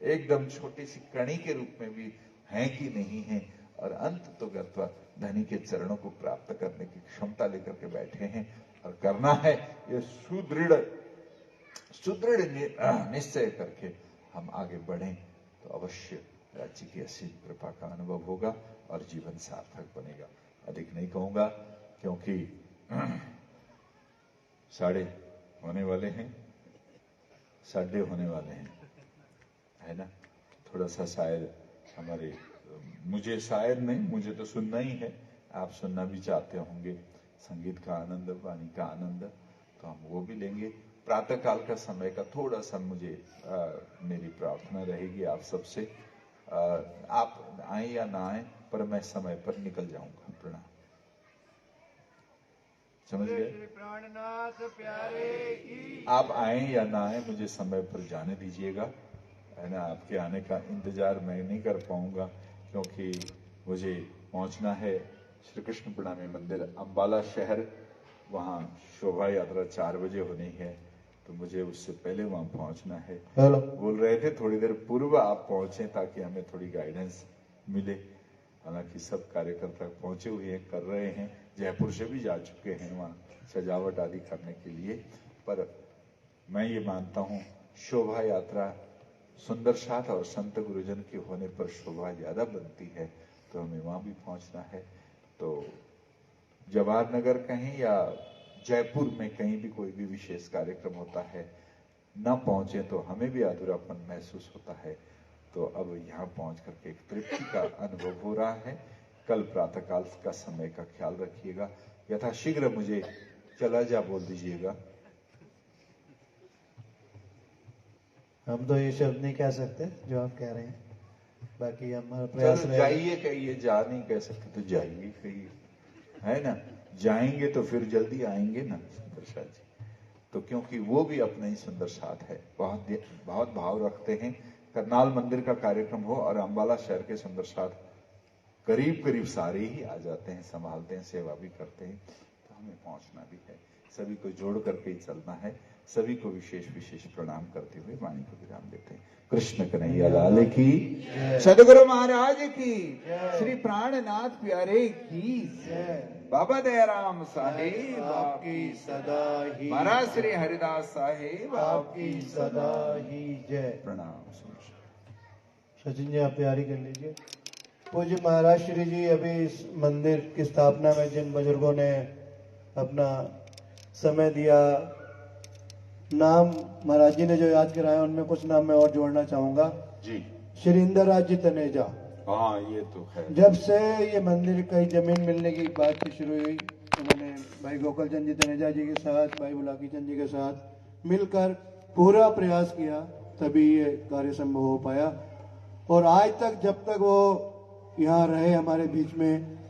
एकदम छोटी सी कणी के रूप में भी हैं कि नहीं हैं, और अंत तो गत्वा धनी के चरणों को प्राप्त करने की क्षमता लेकर के बैठे हैं। और करना है ये सुदृढ़ सुदृढ़ निश्चय करके हम आगे बढ़ें तो अवश्य राज्य की असीम कृपा का अनुभव होगा और जीवन सार्थक बनेगा। अधिक नहीं कहूंगा क्योंकि 7:30 होने वाले हैं, 7:30 होने वाले हैं, है ना। थोड़ा सा शायद हमारे, मुझे शायद नहीं, मुझे तो सुनना ही है, आप सुनना भी चाहते होंगे संगीत का आनंद, वाणी का आनंद, तो हम वो भी लेंगे। प्रातः काल का समय का थोड़ा सा मुझे मेरी प्रार्थना रहेगी आप सबसे, आप आए या ना आए पर मैं समय पर निकल जाऊंगा। प्रणाम। समझ गए? प्राणनाथ प्यारे की आप आए या ना आए मुझे समय पर जाने दीजिएगा, है ना। आपके आने का इंतजार मैं नहीं कर पाऊंगा क्योंकि मुझे पहुंचना है श्री कृष्ण प्रणामी मंदिर अंबाला शहर, वहां शोभा यात्रा 4 बजे होनी है, तो मुझे उससे पहले वहां पहुंचना है। बोल रहे थे थोड़ी देर पूर्व आप पहुंचे ताकि हमें थोड़ी गाइडेंस मिले। हालांकि सब कार्यकर्ता पहुंचे हुए हैं, कर रहे हैं, जयपुर से भी जा चुके हैं वहां सजावट आदि करने के लिए। पर मैं ये मानता हूं शोभा यात्रा सुंदर साथ और संत गुरुजन के होने पर शोभा ज्यादा बनती है, तो हमें वहां भी पहुंचना है। तो जवाहर नगर कहीं या जयपुर में कहीं भी कोई भी विशेष कार्यक्रम होता है, न पहुंचे तो हमें भी अधूरापन महसूस होता है। तो अब यहाँ पहुंच करके एक तृप्ति का अनुभव हो रहा है। कल प्रातःकाल का समय का ख्याल रखिएगा, यथाशीघ्र मुझे चला जा बोल दीजिएगा। हम तो ये शब्द नहीं कह सकते जो आप कह रहे हैं, बाकी हमारा प्रयास चलो जाइए कहिए, जा नहीं कह सकते तो जाइए कहिए, है ना। जाएंगे तो फिर जल्दी आएंगे ना सुंदर साथ जी, तो क्योंकि वो भी अपना ही सुंदर साथ है, बहुत भाव रखते हैं। करनाल मंदिर का कार्यक्रम हो और अंबाला शहर के सुंदर साथ करीब करीब सारे ही आ जाते हैं, संभालते हैं, सेवा भी करते हैं, तो हमें पहुंचना भी है। सभी को जोड़ करके ही चलना है। सभी को विशेष विशेष प्रणाम करते हुए वाणी को विराम देते हैं। कृष्ण कन्हैया लाल की, सदगुरु महाराज की, श्री प्राणनाथ प्यारे की, बाबा दयाराम साहेब आपकी सदा ही, महाराज श्री हरिदास साहेब आपकी सदा ही जय। प्रणाम। सचिन जी आप तैयारी कर लीजिए। पूज्य महाराज श्री जी अभी इस मंदिर की स्थापना में जिन बुजुर्गों ने अपना समय दिया, नाम महाराज जी ने जो याद कराया उनमें कुछ नाम मैं और जोड़ना चाहूंगा जी। श्री इंद्रराज जी तनेजा, हाँ ये तो है। जब से ये मंदिर कई जमीन मिलने की बात शुरू हुई, उन्होंने भाई गोपाल चंद जी तनेजा जी के साथ, भाई बुलाकी चंद जी के साथ मिलकर पूरा प्रयास किया, तभी ये कार्य संभव हो पाया। और आज तक जब तक वो यहाँ रहे हमारे बीच में,